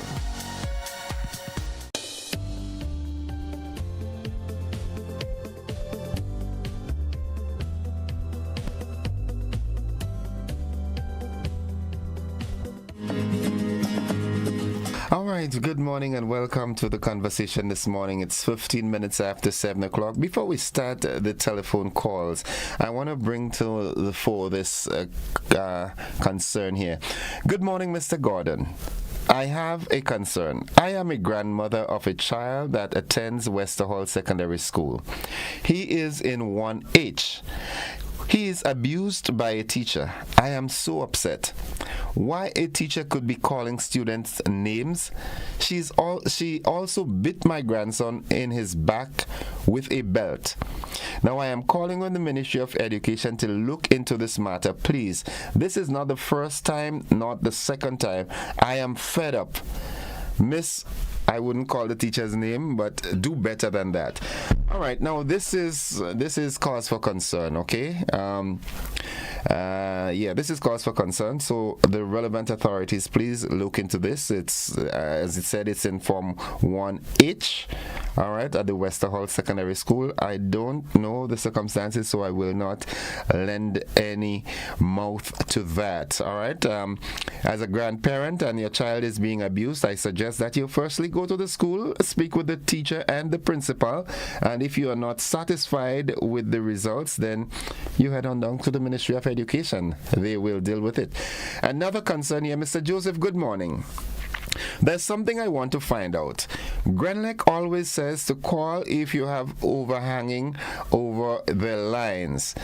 All right, good morning and welcome to the conversation this morning. It's 15 minutes after 7 o'clock. Before we start the telephone calls, I want to bring to the fore this concern here. Good morning, Mr. Gordon. I have a concern. I am a grandmother of a child that attends Westerhall Secondary School. He is in 1H. He is abused by a teacher. I am so upset. Why a teacher could be calling students names? She also bit my grandson in his back with a belt. Now I am calling on the Ministry of Education to look into this matter, please. This is not the first time, not the second time. I am fed up. Miss, I wouldn't call the teacher's name, but do better than that. All right, now this is cause for concern, okay? This is cause for concern. So the relevant authorities, please look into this. It's as it said, it's in Form 1H. All right, at the Westerhall Secondary School. I don't know the circumstances, so I will not lend any mouth to that. All right. As a grandparent and your child is being abused, I suggest that you firstly go to the school, speak with the teacher and the principal, and if you are not satisfied with the results, then you head on down to the Ministry of Education. They will deal with it. Another concern here, Mr. Joseph, good morning. There's something I want to find out. Grenlec always says to call if you have overhanging over the lines.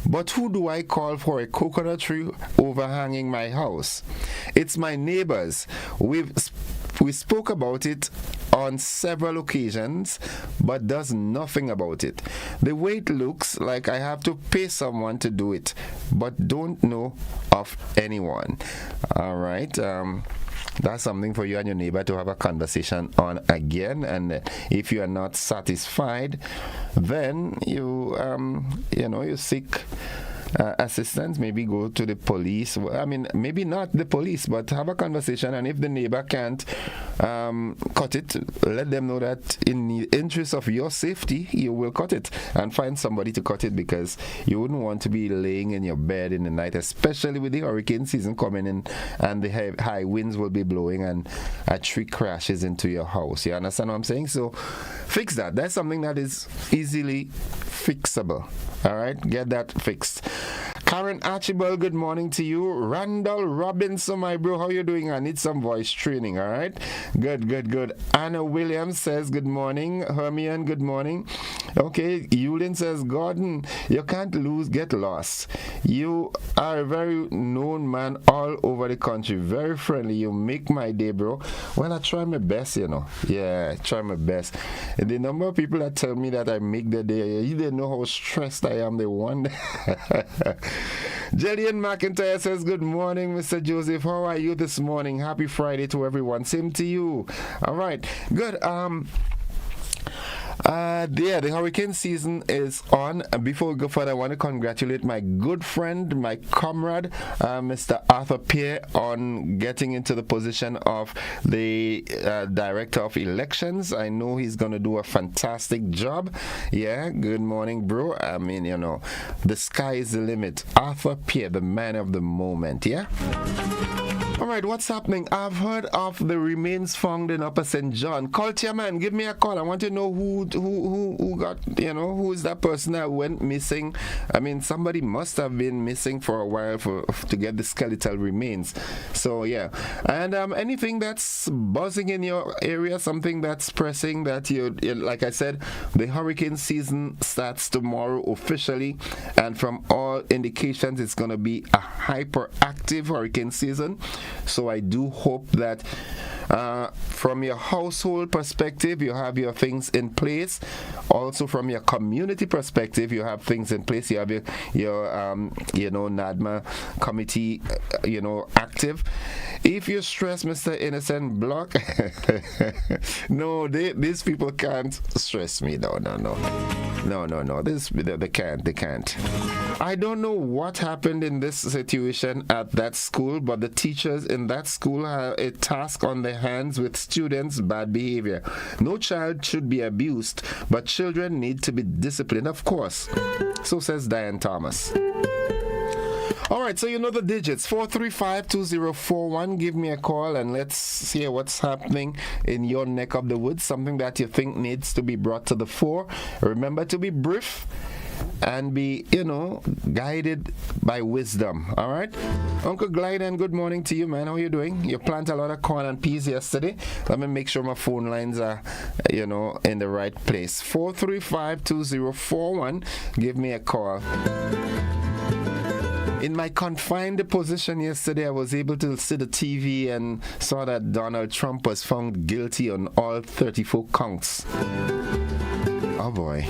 But who do I call for a coconut tree overhanging my house? It's my neighbors. We spoke about it on several occasions, but does nothing about it. The way it looks like I have to pay someone to do it, but don't know of anyone. All right. That's something for you and your neighbor to have a conversation on again. And if you are not satisfied, then you seek assistance. Maybe go to the police. I mean, maybe not the police, but have a conversation. And if the neighbor can't cut it, let them know that in the interest of your safety, you will cut it and find somebody to cut it, because you wouldn't want to be laying in your bed in the night, especially with the hurricane season coming in and the high winds will be blowing and a tree crashes into your house. You understand what I'm saying? So fix that. That's something that is easily fixable. All right, get that fixed. Karen Archibald, good morning to you. Randall Robinson, my bro, how you doing? I need some voice training, all right? Good. Anna Williams says good morning. Hermione, good morning. Okay, Yulin says, Gordon, you can't get lost. You are a very known man all over the country. Very friendly. You make my day, bro. Well, I try my best, you know. Yeah, I try my best. And the number of people that tell me that I make the day, you didn't know how stressed I am. They wonder. Jillian McIntyre says, good morning, Mr. Joseph. How are you this morning? Happy Friday to everyone. Same to you. All right. Good. The hurricane season is on. Before we go further, I want to congratulate my good friend, my comrade, Mr. Arthur Pierre, on getting into the position of the Director of Elections. I know he's going to do a fantastic job. Yeah, good morning, bro. I mean, you know, the sky is the limit. Arthur Pierre, the man of the moment, yeah? All right, what's happening? I've heard of the remains found in Upper St. John. Call Chairman, give me a call. I want to know who got, you know, who is that person that went missing. I mean, somebody must have been missing for a while to get the skeletal remains. So, yeah. And anything that's buzzing in your area, something that's pressing that you like I said, the hurricane season starts tomorrow officially. And from all indications, it's going to be a hyperactive hurricane season. So I do hope that from your household perspective, you have your things in place. Also, from your community perspective, you have things in place. You have your NADMA committee, active. If you stress Mr. Innocent Block, no, these people can't stress me. No. They can't. I don't know what happened in this situation at that school, but the teachers in that school have a task on their hands with students' bad behavior. No child should be abused, but children need to be disciplined, of course. So says Diane Thomas. All right, so you know the digits, 435-2041. Give me a call and let's hear what's happening in your neck of the woods, something that you think needs to be brought to the fore. Remember to be brief and be, guided by wisdom. All right? Uncle Glyden, good morning to you, man. How are you doing? You planted a lot of corn and peas yesterday. Let me make sure my phone lines are, in the right place. 435-2041. Give me a call. In my confined position yesterday, I was able to see the TV and saw that Donald Trump was found guilty on all 34 counts. Oh boy.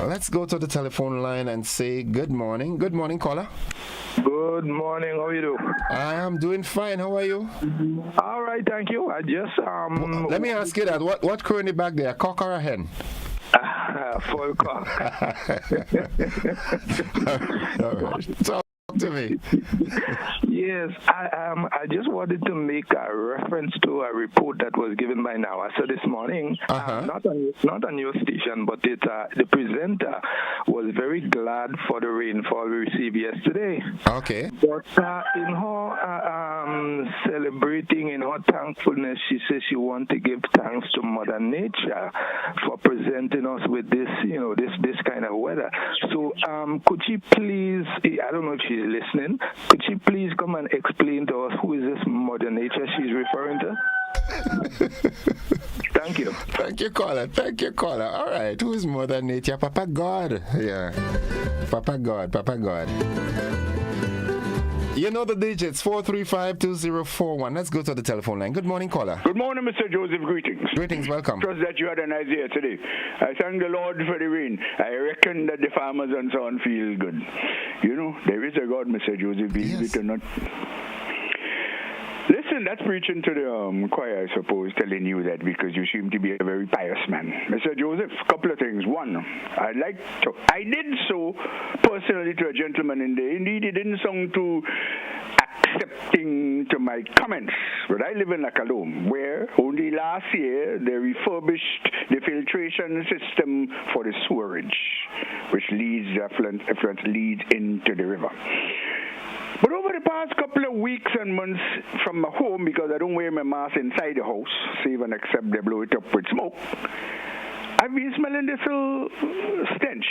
Let's go to the telephone line and say good morning. Good morning, caller. Good morning. How are you doing? I am doing fine. How are you? All right, thank you. I just Let me ask you that. What currently back there, a cock or a hen? Full cock. All right. Talk to me. Yes, I just wanted to make a reference to a report that was given by NASA this morning. Not on your station, but the presenter was very glad for the rainfall we received yesterday. Okay. But in her celebrating, in her thankfulness, she says she wants to give thanks to Mother Nature for presenting us with this, this kind of weather. So could she please, I don't know if she's listening, could she please come and explain to us who is this Mother Nature she's referring to? Thank you. Thank you, caller. All right. Who is Mother Nature? Papa God. Yeah. Papa God. You know the digits, 435-2041. Let's go to the telephone line. Good morning, caller. Good morning, Mr. Joseph. Greetings. Greetings, welcome. Trust that you had a nice day today. I thank the Lord for the rain. I reckon that the farmers and so on feel good. There is a God, Mr. Joseph, believe it or not. Listen, that's preaching to the choir, I suppose, telling you that because you seem to be a very pious man. Mr. Joseph, a couple of things. One, I did so personally to a gentleman in there. Indeed, he didn't sound too accepting to my comments. But I live in Lakalome, where only last year they refurbished the filtration system for the sewerage, which leads the effluent leads into the river. But over the past couple of weeks and months from my home, because I don't wear my mask inside the house, save and except they blow it up with smoke, I've been smelling this little stench.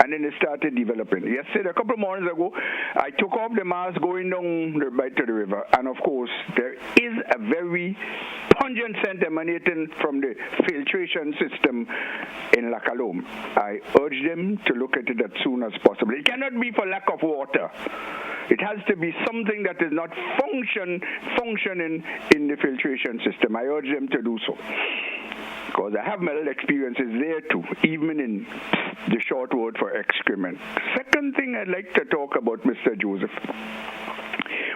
And then it started developing. Yesterday, a couple of mornings ago, I took off the mask going down to the river. And of course, there is a very pungent scent emanating from the filtration system in La Calome. I urge them to look at it as soon as possible. It cannot be for lack of water. It has to be something that is not functioning in the filtration system. I urge them to do so. Because I have medical experiences there too, even in the short word for excrement. Second thing I'd like to talk about, Mr. Joseph.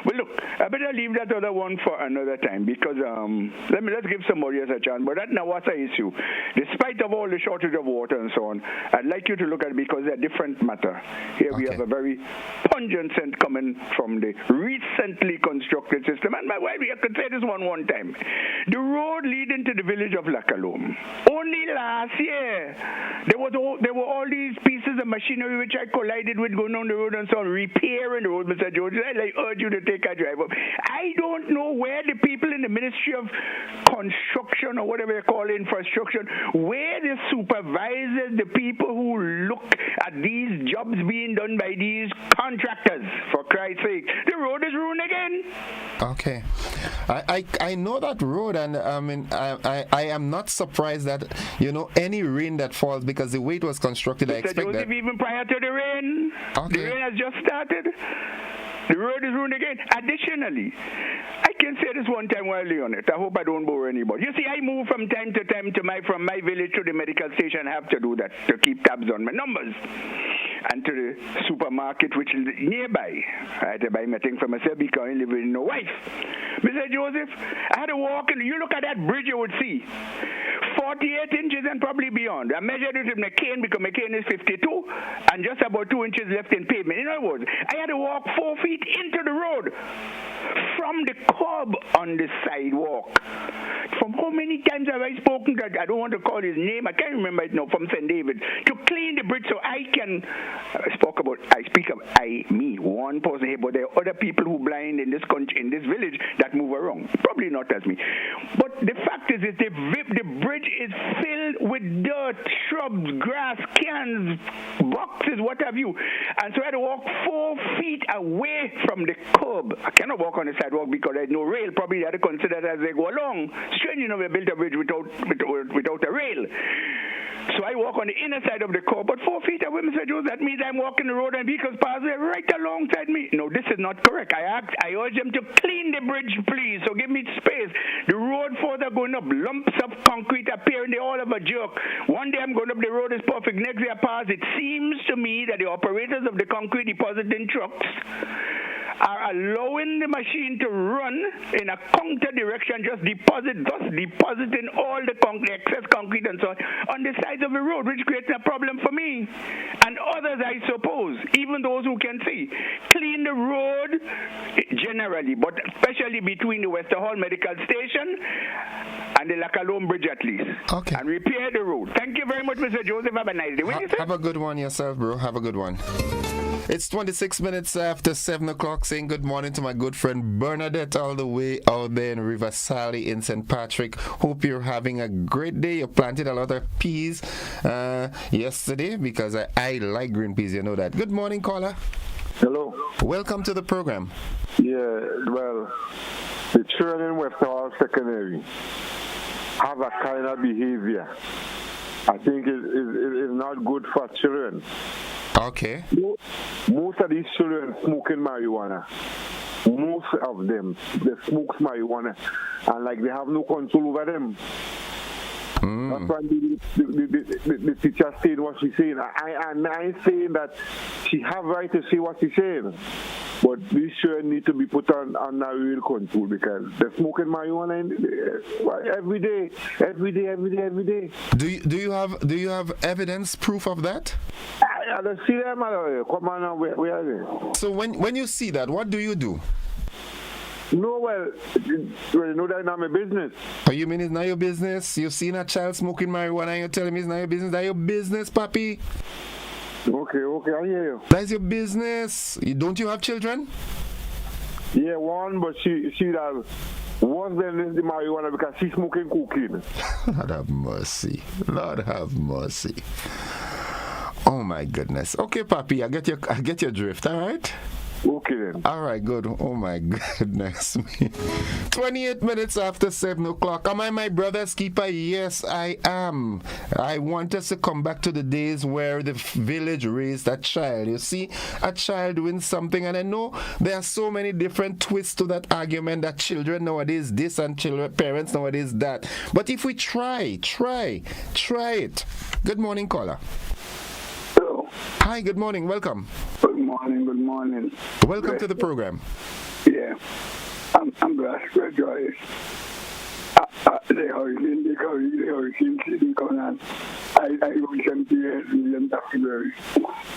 Well, look, I better leave that other one for another time because let's give somebody else a chance. But that Nawasa issue, despite of all the shortage of water and so on, I'd like you to look at it because they're a different matter. Here we have a very pungent scent coming from the recently constructed system. And my wife, I could say this one time. The road leading to the village of La Calome, only last year, there were all these pieces of machinery which I collided with going on the road and so on, repairing the road, Mr. George. I urge you to take a drive up. I don't know where the people in the Ministry of Construction or whatever they call infrastructure, where the supervisors, the people who look at these jobs being done by these contractors, for Christ's sake. The road is ruined again. Okay. I know that road, and I am not surprised that, any rain that falls, because the way it was constructed, I expect Joseph, that. Even prior to the rain, the rain has just started. The road is ruined again. Additionally, I can say this one time while on it. I hope I don't bore anybody. You see, I move from time to time from my village to the medical station. I have to do that to keep tabs on my numbers. And to the supermarket, which is nearby. I had to buy my thing for myself because I live with no wife. Mr. Joseph, I had to walk, and you look at that bridge, you would see 48 inches and probably beyond. I measured it with my cane because my cane is 52 and just about 2 inches left in pavement. In other words, I had to walk 4 feet into the road from the curb on the sidewalk. From how many times have I spoken that I don't want to call his name, I can't remember it now, from St. David, to clean the bridge so I can me, one person here, but there are other people who blind in this country, in this village, that move around. Probably not as me. But the fact is the bridge is filled with dirt, shrubs, grass, cans, boxes, what have you. And so I had to walk 4 feet away from the curb. I cannot walk on the sidewalk because there's no rail. Probably they had to consider that as they go along. Strange enough, we built a bridge without a rail. So I walk on the inner side of the curb, but 4 feet away, Mr. Jones, that means I'm walking the road and vehicles pass right alongside me. No, this is not correct. I urge them to clean the bridge, please, so give me space. The road further going up, lumps of concrete appearing, they all have a jerk. One day I'm going up, the road is perfect. Next day I pass, it seems to me that the operators of the concrete depositing trucks are allowing the machine to run in a counter direction, thus depositing all the excess concrete and so on the sides of the road, which creates a problem for me and others, I suppose, even those who can see. Clean the road generally, but especially between the Wester Hall Medical Station and the La Calome Bridge at least. Okay. And repair the road. Thank you very much, Mr. Joseph. Have a nice day. Have a good one yourself, bro. Have a good one. It's 26 minutes after 7 o'clock, saying good morning to my good friend Bernadette all the way out there in River Sally in St. Patrick. Hope you're having a great day. You planted a lot of peas yesterday because I like green peas, you know that. Good morning, caller. Hello. Welcome to the program. Yeah, well, the children in West Hall Secondary have a kind of behavior. I think it is not good for children. Okay. Most of these children smoking marijuana. Most of them, they smoke marijuana, and they have no control over them. That's why the teacher saying what she's saying. I ain't saying that she have right to say what she's saying, but these children need to be put on real control because they're smoking marijuana every day. Do you have evidence, proof of that? I don't see them. Come on now, where are they? So when you see that, what do you do? No, well, you know that's not my business. Oh, you mean it's not your business? You've seen a child smoking marijuana and you're telling me it's not your business? That's your business, papi. Okay, I hear you. That's your business. Don't you have children? Yeah, one, but she Worse than the marijuana because she's smoking cocaine. Lord have mercy. Lord have mercy. Oh my goodness. Okay, Papi, I get your drift, all right? Okay then. All right, good. Oh my goodness me. 28 minutes after 7 o'clock. Am I my brother's keeper? Yes, I am. I want us to come back to the days where the village raised a child. You see, a child wins something, and I know there are so many different twists to that argument that children nowadays this and parents nowadays that. But if we try it. Good morning, caller. Hello. Hi, good morning. Welcome. Good morning. Welcome to the program. Yeah. I'm blessed for joy. The hurricane season coming on. I work 70 years in February.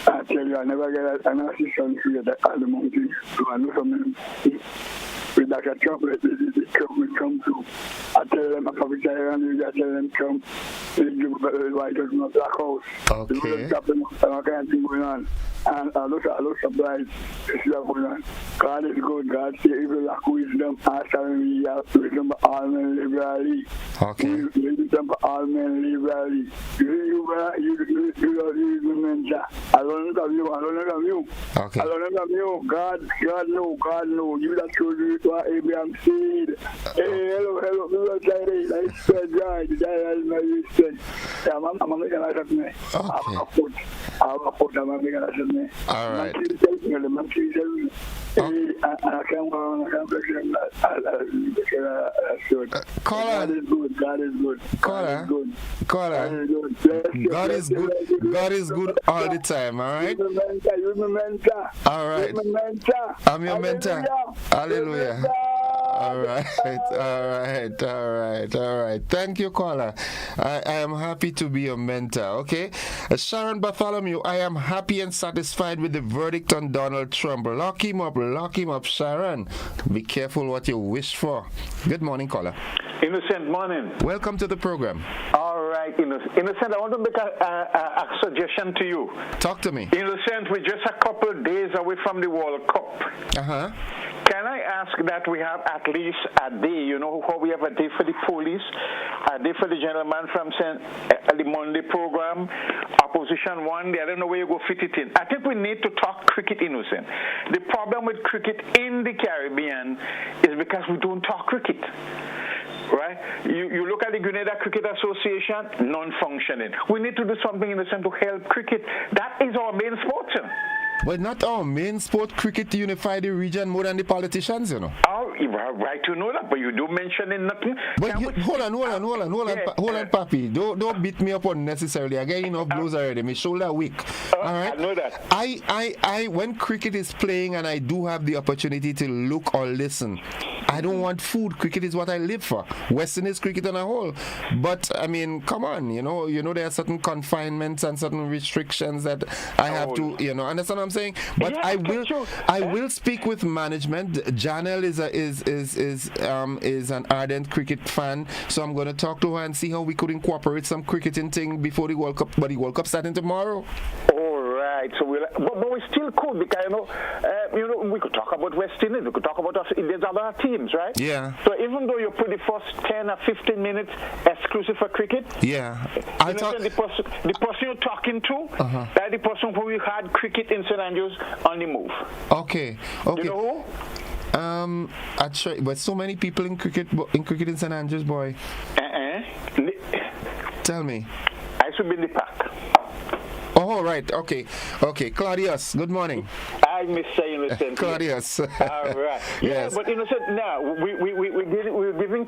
I tell you, I never get an assistant to get at the mountain. So I know something. With Dr. Trump, it come through. I tell them, I tell them, Trump, they give the White House, not Black House. Okay. I can't think going on. And I look surprised to see what's going on. God is good. God says, if you lack wisdom, ask me, you have wisdom for all men liberally. Okay. Wisdom for all men liberally. You mentor. I don't know of you. Okay. I don't know of you. God know. You that should do it what Abraham said. Hey, hello, I said, God, that is my reason. I'm making a shot, man. I'm making a shot, man. All right. God is good. Caller. God is good all the time, all right? You're my mentor. All right. I'm your mentor. Hallelujah. All right. Thank you, caller. I am happy to be your mentor, okay? Sharon Bartholomew, I am happy and satisfied with the verdict on Donald Trump. Lock him up, Sharon. Be careful what you wish for. Good morning, caller. Innocent, morning. Welcome to the program. All right, Innocent, I want to make a suggestion to you. Talk to me. Innocent, we're just a couple of days away from the World Cup. Uh-huh. Can I ask that we have at least a day, you know how we have a day for the police, a day for the gentleman from the Monday program, opposition one day, I don't know where you go fit it in. I think we need to talk cricket, Innocent. The problem with cricket in the Caribbean is because we don't talk cricket. Right? You look at the Grenada Cricket Association, non-functioning. We need to do something in the sense to help cricket. That is our main sport. But not our main sport, cricket, to unify the region more than the politicians, you know. Oh, you are right to know that, but you do mention in nothing. But hold on, Papi. Don't beat me up unnecessarily. I get enough blows already. My shoulder weak. All right. I know that. I when cricket is playing and I do have the opportunity to look or listen, I don't want food. Cricket is what I live for. West Indies cricket on a whole. But I mean, come on, you know there are certain confinements and certain restrictions that I have to, understand what I'm saying? But yeah, I will speak with management. Janelle is an ardent cricket fan, so I'm going to talk to her and see how we could incorporate some cricketing thing before the World Cup. But the World Cup starting tomorrow. Right, so but we still could because we could talk about West Indies, we could talk about there's other teams, right? Yeah. So even though you put the first 10 or 15 minutes exclusive for cricket, yeah, the person you're talking to, that's the person who had cricket in St. Andrews on the move. Okay. You know who? But so many people in cricket in St. Andrews, boy. Tell me. I should be in the park. Oh, right. Okay. Claudius, good morning. I miss saying Innocent. Claudius. All right. Yeah, yes. But Innocent, now, we're giving...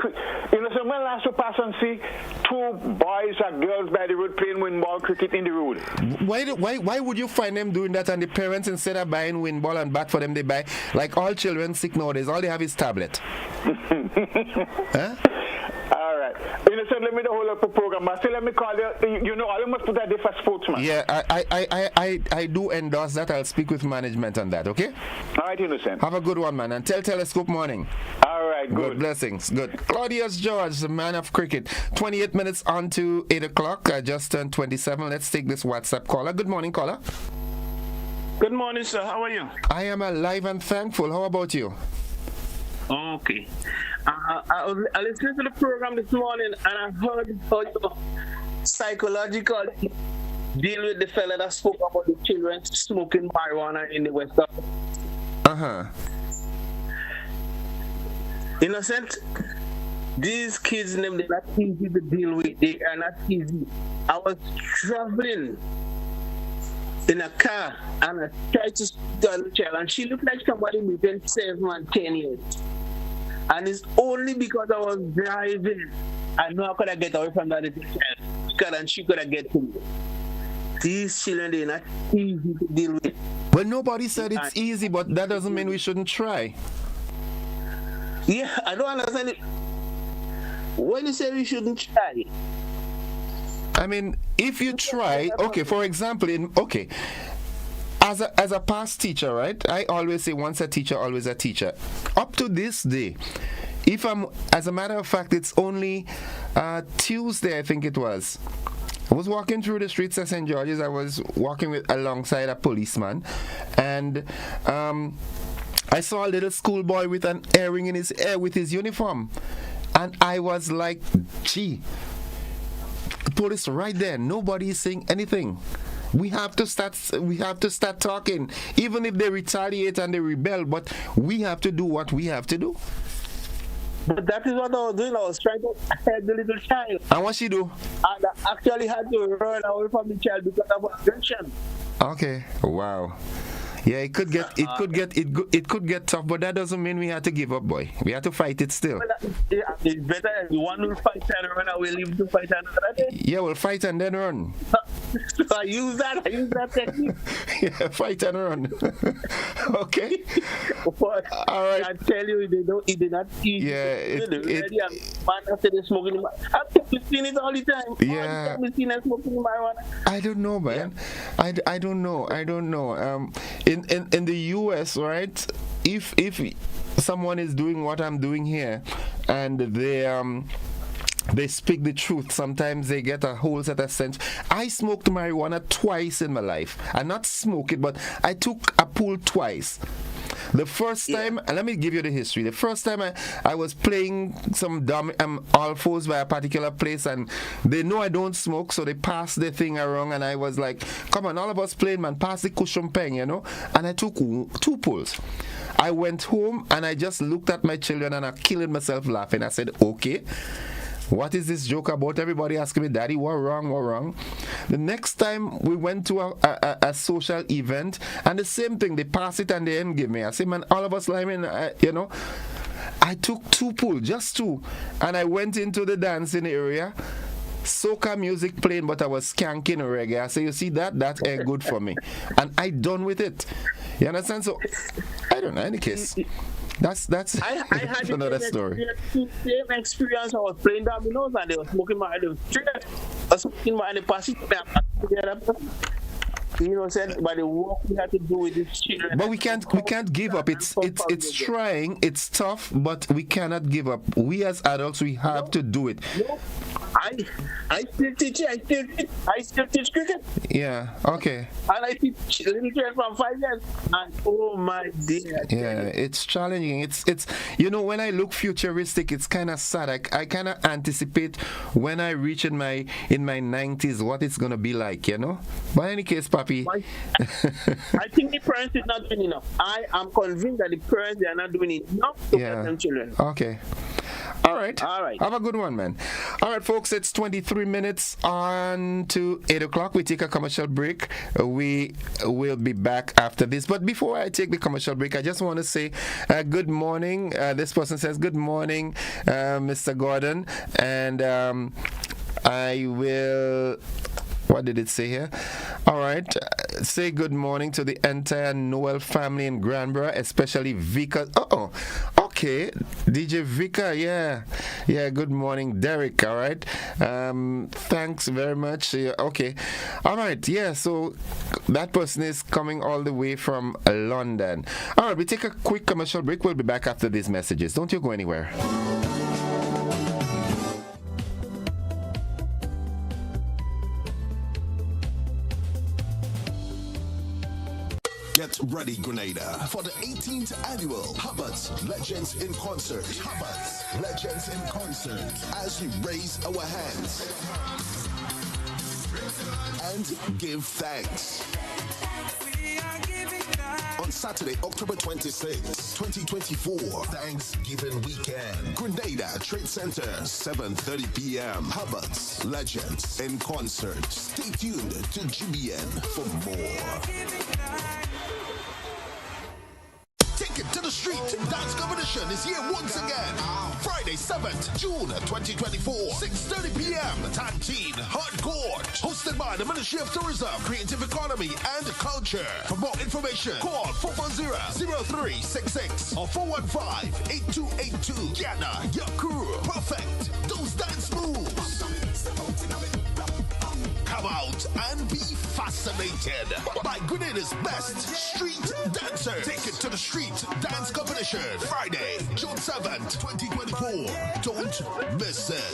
Innocent, when last you pass and see two boys and girls by the road playing wind ball cricket in the road? Why would you find them doing that and the parents, instead of buying wind ball and bat for them, they buy, like all children sick nowadays, all they have is tablet. Huh? All right. Innocent, let me hold up a program. But still, let me call you. I must put that there for sportsman. Yeah, I do endorse that. I'll speak with management on that, okay? All right, Innocent. Have a good one, man. And tell Telescope morning. All right, good. Blessings. Good. Claudius George, the man of cricket. 28 minutes on to 8 o'clock. I just turned 27. Let's take this WhatsApp caller. Good morning, caller. Good morning, sir. How are you? I am alive and thankful. How about you? Okay. I listened to the program this morning and I heard how you psychologically deal with the fella that spoke about the children smoking marijuana in the West Africa. Innocent, these kids, they're not easy to deal with. They are not easy. I was traveling in a car and I tried to speak to a child and she looked like somebody between 7 and 10 years. And it's only because I was driving I know I could have get away from that little child because and she could have get to me. These children, they're not easy to deal with. Well, nobody said it's easy, but that doesn't mean we shouldn't try. Yeah, I don't understand it. When you say we shouldn't try, I mean, if you try, okay, for example, as a past teacher, right? I always say once a teacher, always a teacher. Up to this day, if I'm, as a matter of fact, it's only Tuesday, I think it was. I was walking through the streets of St. George's. I was walking alongside a policeman, and I saw a little schoolboy with an earring in his ear with his uniform. And I was like, gee, the police right there, nobody is saying anything. We have to start talking, even if they retaliate and they rebel, but we have to do what we have to do. But that is what I was doing. I was trying to help the little child. And what she do? And I actually had to run away from the child because of aggression. Okay. Wow. Yeah, it could get tough, but that doesn't mean we have to give up, boy. We have to fight it still. Well, it's better if one will fight and run away, leave to fight another day. Yeah, we'll fight and then run. So I use that technique. Yeah, fight and run. Okay. But all right. I tell you, it did not easy. Yeah, man after they smoking. I've seen it all the time. Yeah. All the time seen them smoking marijuana. I don't know, man. Yeah. I don't know. In the US, right? If someone is doing what I'm doing here, and they speak the truth, sometimes they get a whole set of sense. I smoked marijuana twice in my life. I not smoke it, but I took a pull twice. The first time, and let me give you the history. The first time I was playing some all fours by a particular place, and they know I don't smoke, so they passed the thing around, and I was like, come on, all of us playing, man, pass the cushion pen, you know? And I took 2 pulls. I went home, and I just looked at my children, and I killed myself laughing. I said, okay. What is this joke about? Everybody asking me, Daddy, what wrong? The next time we went to a social event, and the same thing, they pass it and they didn't give me. I say, man, all of us lying, you know. I took 2 pulls, just 2, and I went into the dancing area. Soca music playing, but I was skanking reggae. I say, you see that ain't good for me. And I done with it. You understand? So, I don't know, in any case. That's I had another story. Same experience. I was playing dominoes and they were smoking my you know, said by the work we had to do with these children. But we can't give up. It's trying. It's tough, but we cannot give up. We as adults, we have to do it. I still teach. I still teach cricket. Yeah. Okay. And I teach little children from 5 years. And oh my dear. Yeah, it's challenging. It's you know, when I look futuristic, it's kind of sad. I kind of anticipate when I reach in my 90s what it's gonna be like. You know. But in any case, Papi. I think the parents is not doing enough. I am convinced that the parents, they are not doing enough to get them children. Okay. All right. Have a good one, man. All right, folks, it's 23 minutes on to 8 o'clock. We take a commercial break. We will be back after this. But before I take the commercial break, I just want to say good morning. This person says, good morning, Mr. Gordon. And I will... What did it say here? All right. Say good morning to the entire Noel family in Granborough, especially Vika. Okay. DJ Vika, yeah. Good morning, Derek. All right. Thanks very much. Okay. All right. Yeah. So that person is coming all the way from London. All right. We take a quick commercial break. We'll be back after these messages. Don't you go anywhere. Get Get ready, Grenada, for the 18th annual Hubbard's Legends in Concert. Hubbard's Legends in Concert, as we raise our hands and give thanks. On Saturday, October 26, 2024, Thanksgiving weekend, Grenada Trade Center, 7:30 p.m. Hubbard's Legends in Concert. Stay tuned to GBN for more. Take it to the street. Dance competition is here once again. Friday, 7th June 2024, 6:30 p.m. Tantine Hot Court. Hosted by the Ministry of Tourism, Creative Economy and Culture. For more information, call 440-0366 or 415-8282. Ghana, your crew. Perfect. Those dance moves. Come out and be fascinated by Grenada's best street dancers. Take it to the street dance competition. Friday, June 7th, 2024. Don't miss it.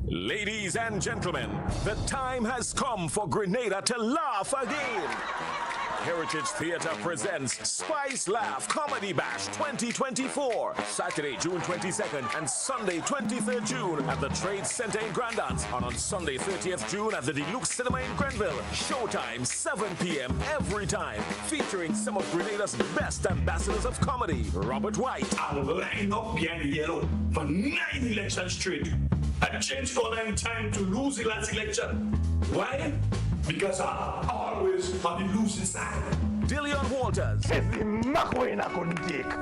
Ladies and gentlemen, the time has come for Grenada to laugh again. Heritage Theatre presents Spice Laugh Comedy Bash 2024. Saturday, June 22nd and Sunday, 23rd June at the Trade Center in Grandance. And on Sunday, 30th June at the Deluxe Cinema in Grenville. Showtime, 7 p.m. every time. Featuring some of Grenada's best ambassadors of comedy. Robert White. I'll line up behind the yellow for 9 elections straight. I changed for 9 times to lose the last election. Why? Because I'm always on the losing side. Dillion Walters. It's the McQueen I couldn't take.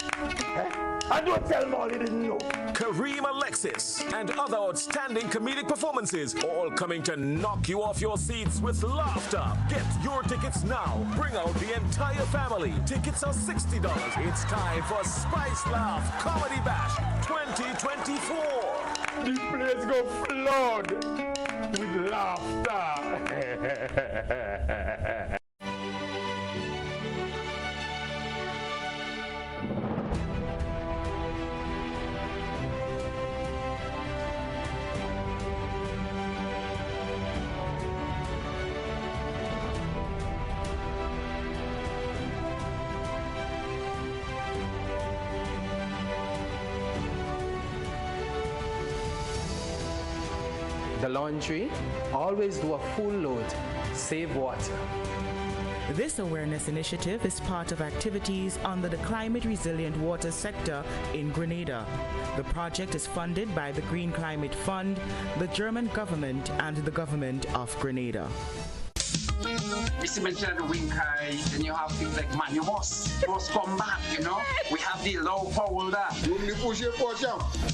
I don't tell Molly didn't know. Kareem Alexis and other outstanding comedic performances, all coming to knock you off your seats with laughter. Get your tickets now. Bring out the entire family. Tickets are $60. It's time for Spice Laugh Comedy Bash 2024. The place go flood with laughter. The laundry, always do a full load, save water. This awareness initiative is part of activities under the Climate Resilient Water sector in Grenada. The project is funded by the Green Climate Fund, the German government, and the government of Grenada. Mr. mentioned the wing kai, then you have things like manumos, force combat, you know. We have the low power there.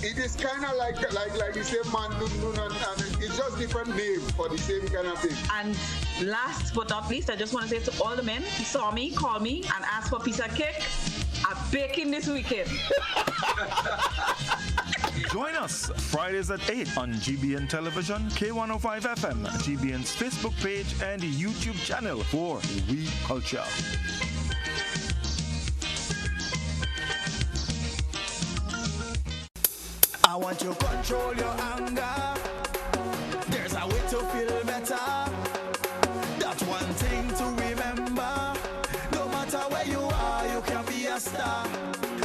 It is kind of like the same man, and it's just different name for the same kind of thing. And last but not least, I just want to say to all the men who saw me, call me, and ask for a piece of cake. I'm baking this weekend. Join us Fridays at 8 on GBN Television, K105 FM, GBN's Facebook page, and YouTube channel for We Culture. I want you to control your anger. There's a way to feel better. That's one thing to remember. No matter where you are, you can be a star.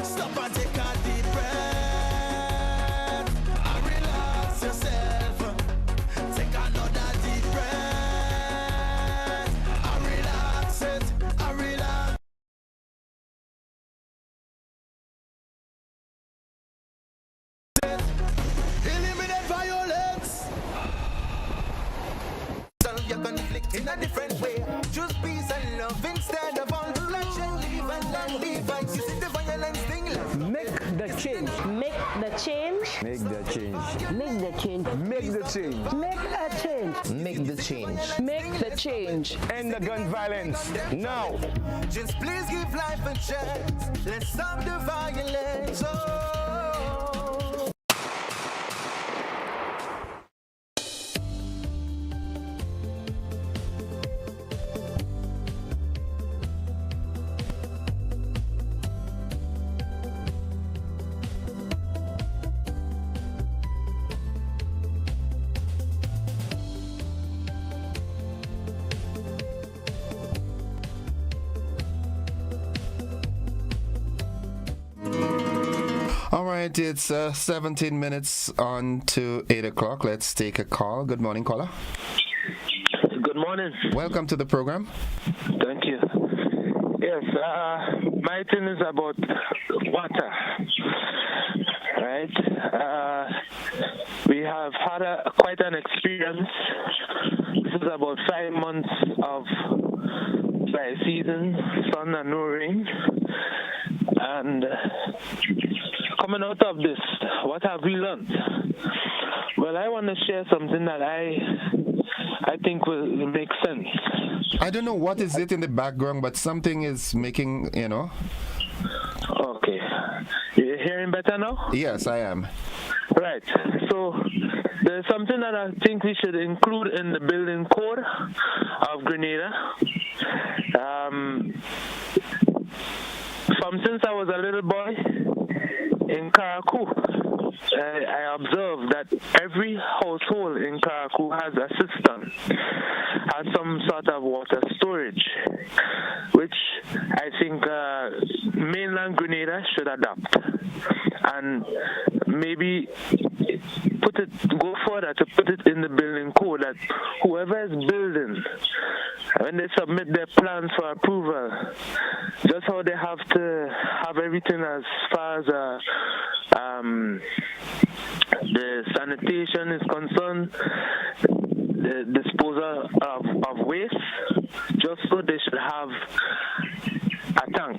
Stop and take a deep breath and relax yourself. Take another deep breath and relax it and relax. Eliminate violence. Solve your conflict in a different way. Choose peace and love instead of all bloodshed. Leave and land device. You see the violence thing. Make the change. Make the change. Make the change. Make the change. Make the change. Make a change. Make the change. Make the change. End the gun violence now. Just please give life a chance. Let's stop the violence. Oh. All right, it's 17 minutes on to 8 o'clock. Let's take a call. Good morning, caller. Good morning. Welcome to the program. Thank you. Yes, my thing is about water, right? We have had quite an experience. This is about 5 months of dry season, sun and no rain. And coming out of this, what have we learned? Well, I want to share something that I think will make sense. I don't know what is it in the background, but something is making, Okay. You're hearing better now? Yes, I am. Right. So there's something that I think we should include in the building code of Grenada. Since I was a little boy in Karakou, I observed that every household in Karakou has a system, has some sort of water storage, which I think mainland Grenada should adopt. And maybe go further to put it in the building code that whoever is building, when they submit their plans for approval, just how they have to have everything as far as the sanitation is concerned, the disposal of waste, just so they should have a tank,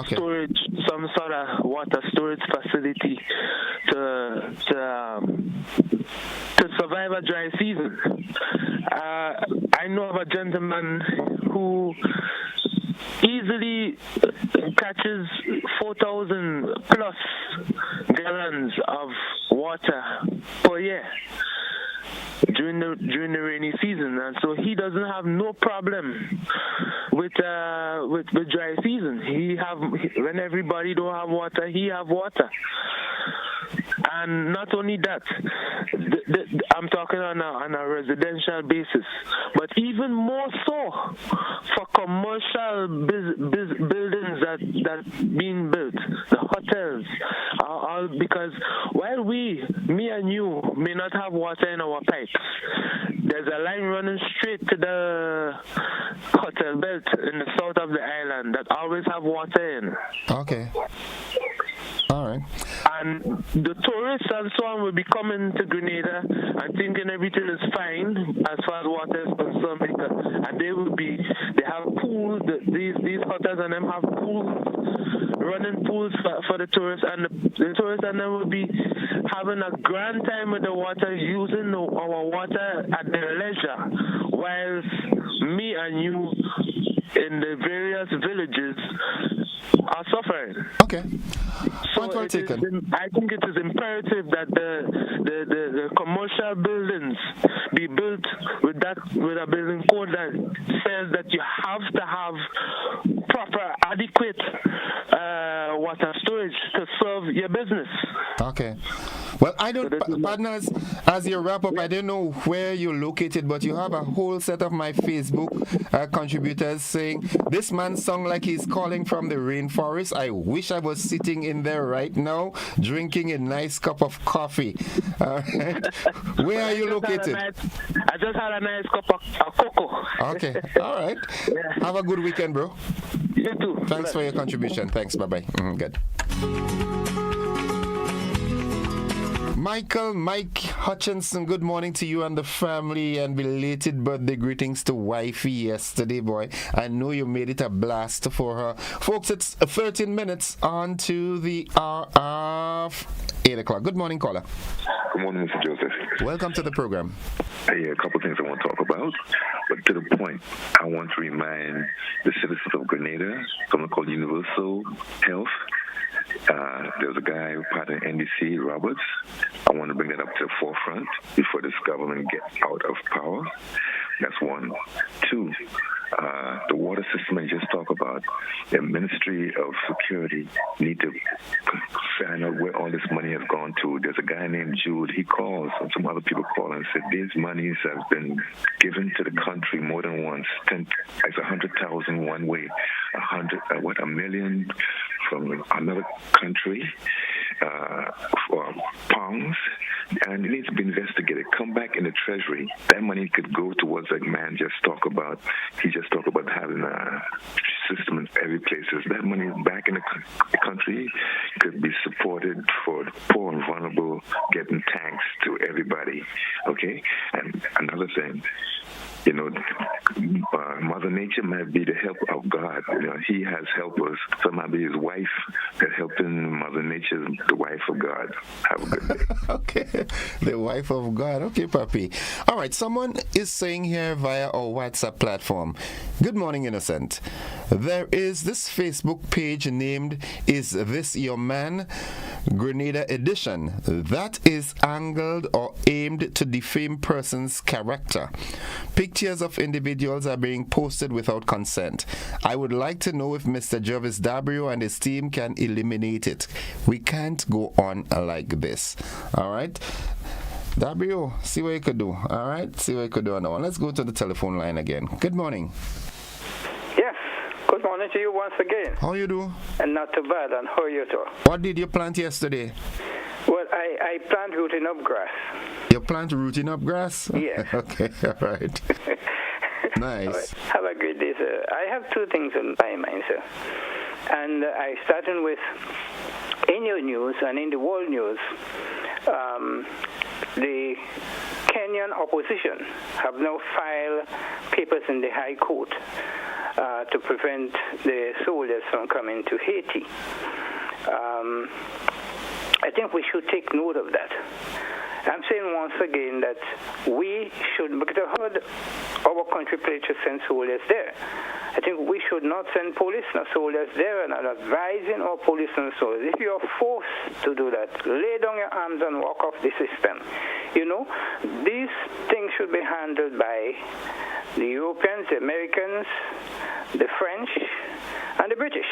storage, some sort of water storage facility to survive a dry season. I know of a gentleman who easily catches 4,000 plus gallons of water per year during the rainy season, and so he doesn't have no problem with dry season. When everybody don't have water, he have water. And not only that, I'm talking on a residential basis, but even more so for commercial buildings that being built, the hotels, all because while me and you may not have water in our pipes, there's a line running straight to the hotel belt in the south of the island that always have water in. Okay. All right. And the tourists and so on will be coming to Grenada and thinking everything is fine as far as water is concerned, and they have pools. These hotels and them have pools, running pools for the tourists, and the tourists and them will be having a grand time with the water, using our water at their leisure, whilst me and you in the various villages are suffering. Okay. So I think it is imperative that the commercial buildings be built with a building code that says that you have to have proper, adequate water storage to serve your business. Okay. Well, I don't, partners, as you wrap up, I don't know where you're located, but you have a whole set of my Facebook contributors saying, this man sounds like he's calling from the rainforest. I wish I was sitting in there right now, drinking a nice cup of coffee. All right. Where are you located? I just had a nice cup of cocoa. Okay. All right. Yeah. Have a good weekend, bro. You too. Thanks for your contribution. Thanks. Bye-bye. Good. Mike Hutchinson, good morning to you and the family, and belated birthday greetings to wifey yesterday, boy. I know you made it a blast for her. Folks, it's 13 minutes on to the hour of 8 o'clock. Good morning, caller. Good morning, Mr. Joseph. Welcome to the program. A couple of things I want to talk about, but to the point, I want to remind the citizens of Grenada something called Universal Health. There's a guy part of NDC, Roberts. I want to bring that up to the forefront before this government gets out of power. That's one. Two, the water system I just talked about, the Ministry of Security need to find out where all this money has gone to. There's a guy named Jude. He calls, and some other people call and said these monies have been given to the country more than once. It's 100,000 one way, $1 million from another country, pounds, and it needs to be investigated. Come back in the Treasury. That money could go towards that man just talked about. He just talked about having a system in every place. That money back in the country could be supported for the poor and vulnerable, getting tanks to everybody. Okay? And another thing, Mother Nature might be the help of God. He has helped us. So it might be his wife that helping Mother Nature, the wife of God. Have a good day. Okay, the wife of God. Okay, Papi. All right, someone is saying here via our WhatsApp platform, good morning, Innocent. There is this Facebook page named Is This Your Man? Grenada edition. That is angled or aimed to defame persons' character. Pictures of individuals are being posted without consent. I would like to know if Mr. Jervis Dabrio and his team can eliminate it. We can't go on like this. All right? Dabrio, see what you could do. All right? See what you could do on that one. Let's go to the telephone line again. Good morning. Yes. Good morning to you once again. How you do? And not too bad. And how are you too? What did you plant yesterday? Well, I plant rooting up grass. You plant rooting up grass? Yes. Okay, all right. Nice. All right. Have a great day, sir. I have two things on my mind, sir. And I starting with, in your news and in the world news, the Kenyan opposition have now filed papers in the High Court to prevent the soldiers from coming to Haiti. I think we should take note of that. I'm saying once again that we should, because I heard our country pledge to send soldiers there. I think we should not send police and soldiers there, and I'm advising our police and soldiers, if you are forced to do that, lay down your arms and walk off the system. These things should be handled by the Europeans, the Americans, the French, and the British.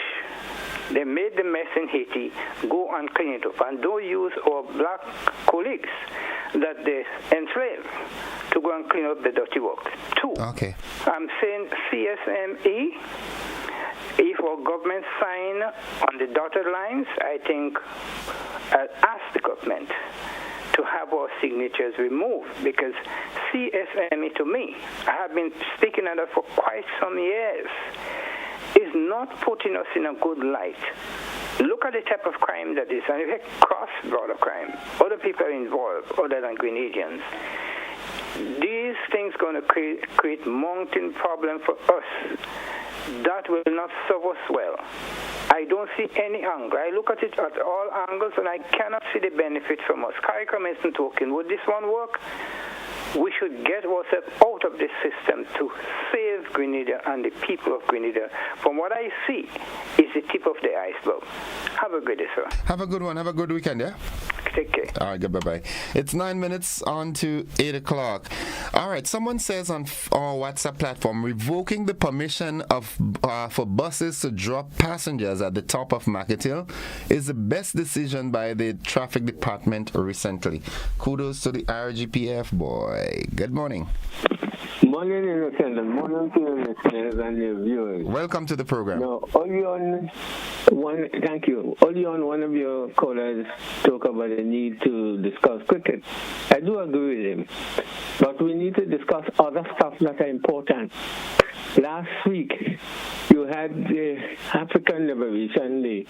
They made the mess in Haiti. Go and clean it up. And don't use our black colleagues that they enslave to go and clean up the dirty work. Two, okay. I'm saying CSME, if our government sign on the dotted lines, I think I'll ask the government to have our signatures removed, because CSME, to me, I have been speaking on that for quite some years, is not putting us in a good light. Look at the type of crime that is, and if you cross-border crime, other people are involved other than Grenadians. These things going to create mounting problem for us that will not serve us well. I don't see any angle. I look at it at all angles, and I cannot see the benefit from us. CARICOM isn't talking. Would this one work? We should get ourselves out of this system to save Grenada and the people of Grenada. From what I see, is the tip of the iceberg. Have a good day, sir. Have a good one. Have a good weekend, yeah? Take care. All right, good. Bye-bye. It's 9 minutes on to 8 o'clock. All right, someone says on our WhatsApp platform, revoking the permission for buses to drop passengers at the top of Market Hill is the best decision by the traffic department recently. Kudos to the RGPF, boy. Good morning. Morning, Innocent, and morning to your listeners and your viewers. Welcome to the program. Now, thank you. Only on one of your callers talk about the need to discuss cricket. I do agree with him, but we need to discuss other stuff that are important. Last week, you had the African Liberation Day,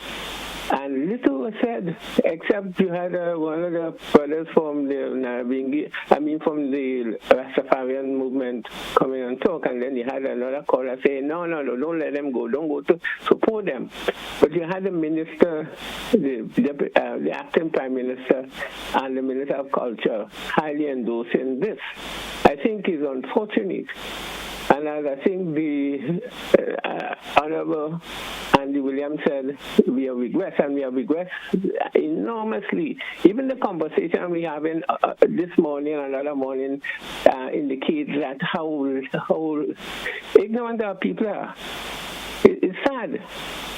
and little was said, except you had one of the brothers from the from the Rastafarian movement coming and talk, and then you had another caller saying, no, don't let them go, don't go to support them. But you had the minister, the acting prime minister, and the minister of culture highly endorsing this. I think it's unfortunate. And as I think the Honorable Andy Williams said, we have regressed, and we have regressed enormously. Even the conversation we having this morning and another morning indicates that how ignorant our people are. It's sad.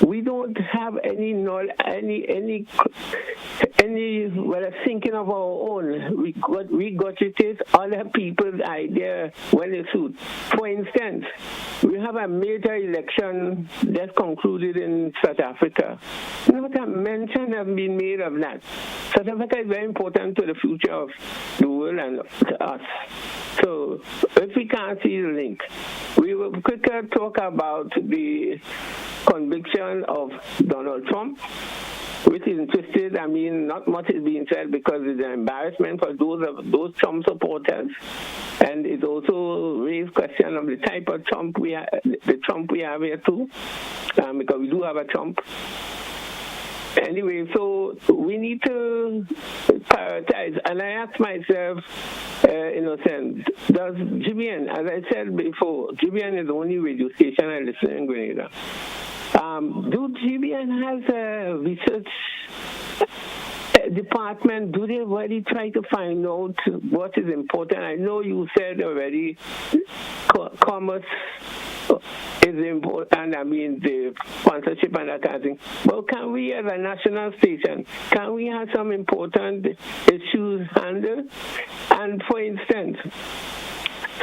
We don't have any thinking of our own. We regurgitate other people's idea when it suits. For instance, we have a major election that concluded in South Africa. Not a mention has been made of that. South Africa is very important to the future of the world and to us. So if we can't see the link, we will quicker talk about the conviction of Donald Trump, which is interested. I mean, not much is being said because it's an embarrassment for those Trump supporters, and it also raised question of the type of Trump we have here too, because we do have a Trump. Anyway, so we need to prioritize. And I ask myself, Innocent, does GBN, as I said before, GBN is the only radio station I listen in Grenada. Do GBN has a research department? Do they really try to find out what is important? I know you said already commerce is important, I mean the sponsorship and that kind of thing. But can we as a national station, can we have some important issues handled? And for instance,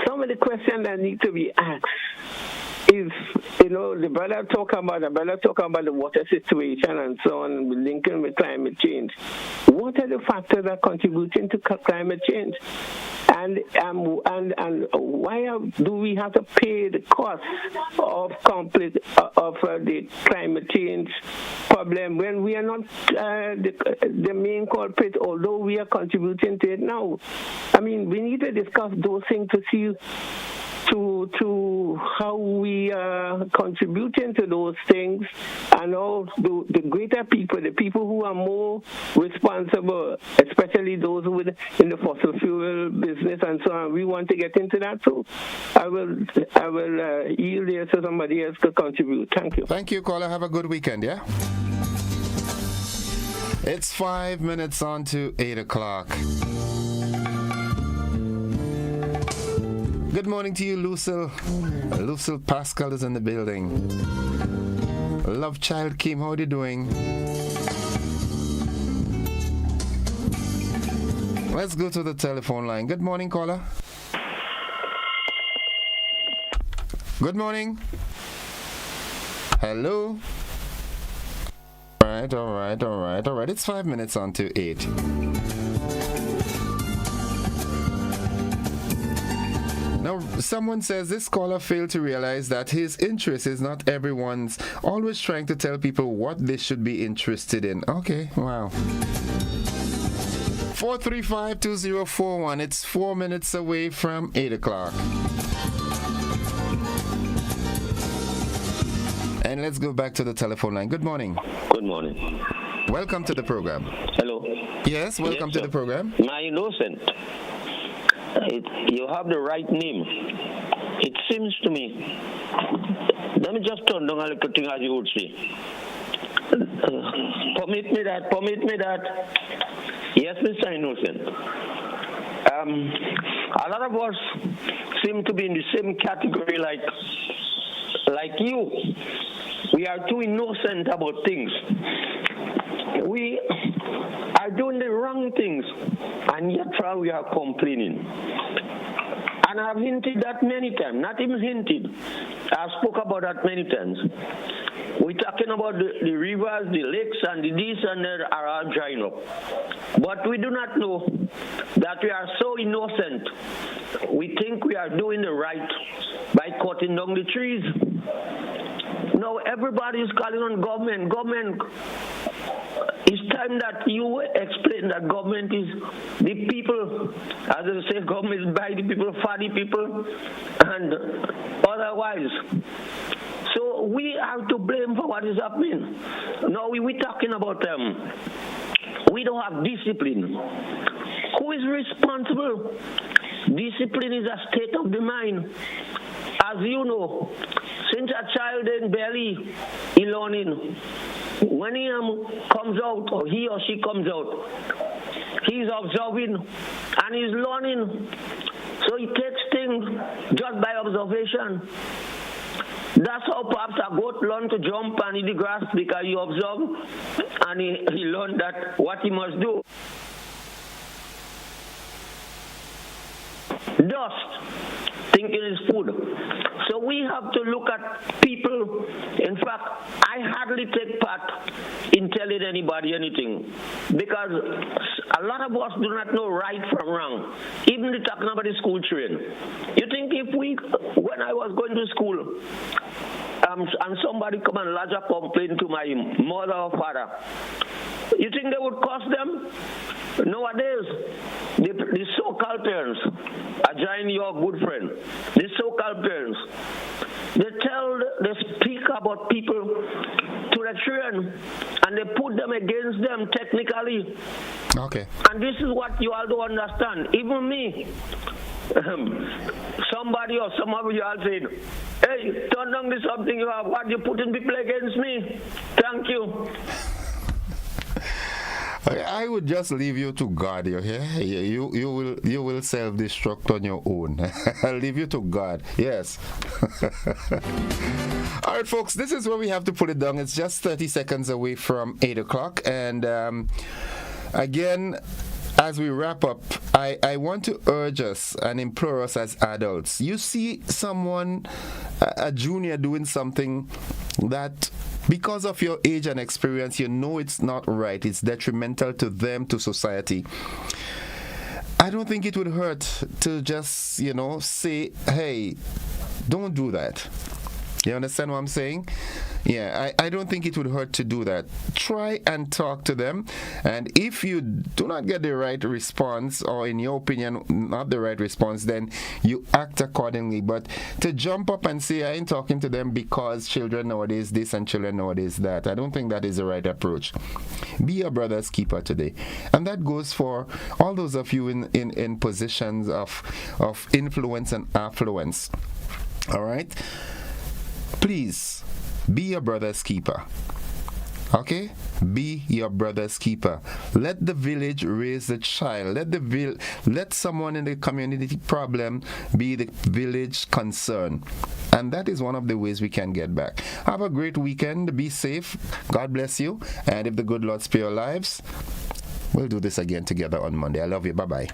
some of the questions that need to be asked is, the brother talk about the water situation and so on, linking with climate change. What are the factors that are contributing to climate change? And why do we have to pay the cost of the climate change problem when we are not the main culprit, although we are contributing to it now? I mean, we need to discuss those things to see to how we are contributing to those things, and all the greater people, the people who are more responsible, especially those who are in the fossil fuel business and so on. We want to get into that, so I will yield here so somebody else could contribute. Thank you. Thank you, caller. Have a good weekend, yeah? It's 5 minutes on to 8 o'clock. Good morning to you, Lucille. Lucille Pascal is in the building. Love Child Kim, how are you doing? Let's go to the telephone line. Good morning, caller. Good morning. Hello. All right. It's 5 minutes on to 8. Now, someone says this caller failed to realize that his interest is not everyone's. Always trying to tell people what they should be interested in. Okay, wow. 435-2041. It's 4 minutes away from 8 o'clock. And let's go back to the telephone line. Good morning. Good morning. Welcome to the program. Hello. Yes, welcome to the program. My Innocent. You have the right name. It seems to me. Let me just turn down a little thing as you would say. Permit me that. Yes, Mr. Innocent. A lot of us seem to be in the same category like you. We are too innocent about things. We are doing the wrong things, and yet we are complaining. And I've hinted that many times, not even hinted. I've spoke about that many times. We're talking about the rivers, the lakes, and the this and that are all drying up. But we do not know that we are so innocent. We think we are doing the right by cutting down the trees. Now everybody is calling on government. It's time that you explain that government is the people. As they say, government is by the people, for the people, and otherwise. So we have to blame for what is happening. Now we're talking about we don't have discipline. Who is responsible? Discipline is a state of the mind. As you know, since a child in belly, he learning. When he comes out, or he or she comes out, he's observing and he's learning. So he takes things just by observation. That's how perhaps a goat learned to jump and eat the grass because he observed and he learned that what he must do. Dust, thinking is food. So we have to look at people. In fact, I hardly take part in telling anybody anything because a lot of us do not know right from wrong. Even the talking about the school train. You think when I was going to school, and somebody come and lodge a complaint to my mother or father, you think they would cost them? Nowadays, the so-called parents, I join your good friend, the so-called parents, they speak about people to the children and they put them against them technically. Okay. And this is what you all don't understand. Even me, somebody or some of you all said, hey, turn down this something you have, what you putting people against me? Thank you. I would just leave you to God. You will self-destruct on your own. I'll leave you to God. Yes. All right, folks. This is where we have to put it down. It's just 30 seconds away from 8 o'clock, and again, as we wrap up, I want to urge us and implore us as adults. You see someone, a junior, doing something that, because of your age and experience, you know it's not right. It's detrimental to them, to society. I don't think it would hurt to just, say, hey, don't do that. You understand what I'm saying? Yeah, I don't think it would hurt to do that. Try and talk to them. And if you do not get the right response, or in your opinion, not the right response, then you act accordingly. But to jump up and say, I ain't talking to them because children nowadays this and children nowadays that, I don't think that is the right approach. Be your brother's keeper today. And that goes for all those of you in positions of influence and affluence. All right? Please, be your brother's keeper. Okay? Be your brother's keeper. Let the village raise the child. Let someone in the community problem be the village concern. And that is one of the ways we can get back. Have a great weekend. Be safe. God bless you. And if the good Lord spare your lives, we'll do this again together on Monday. I love you. Bye-bye.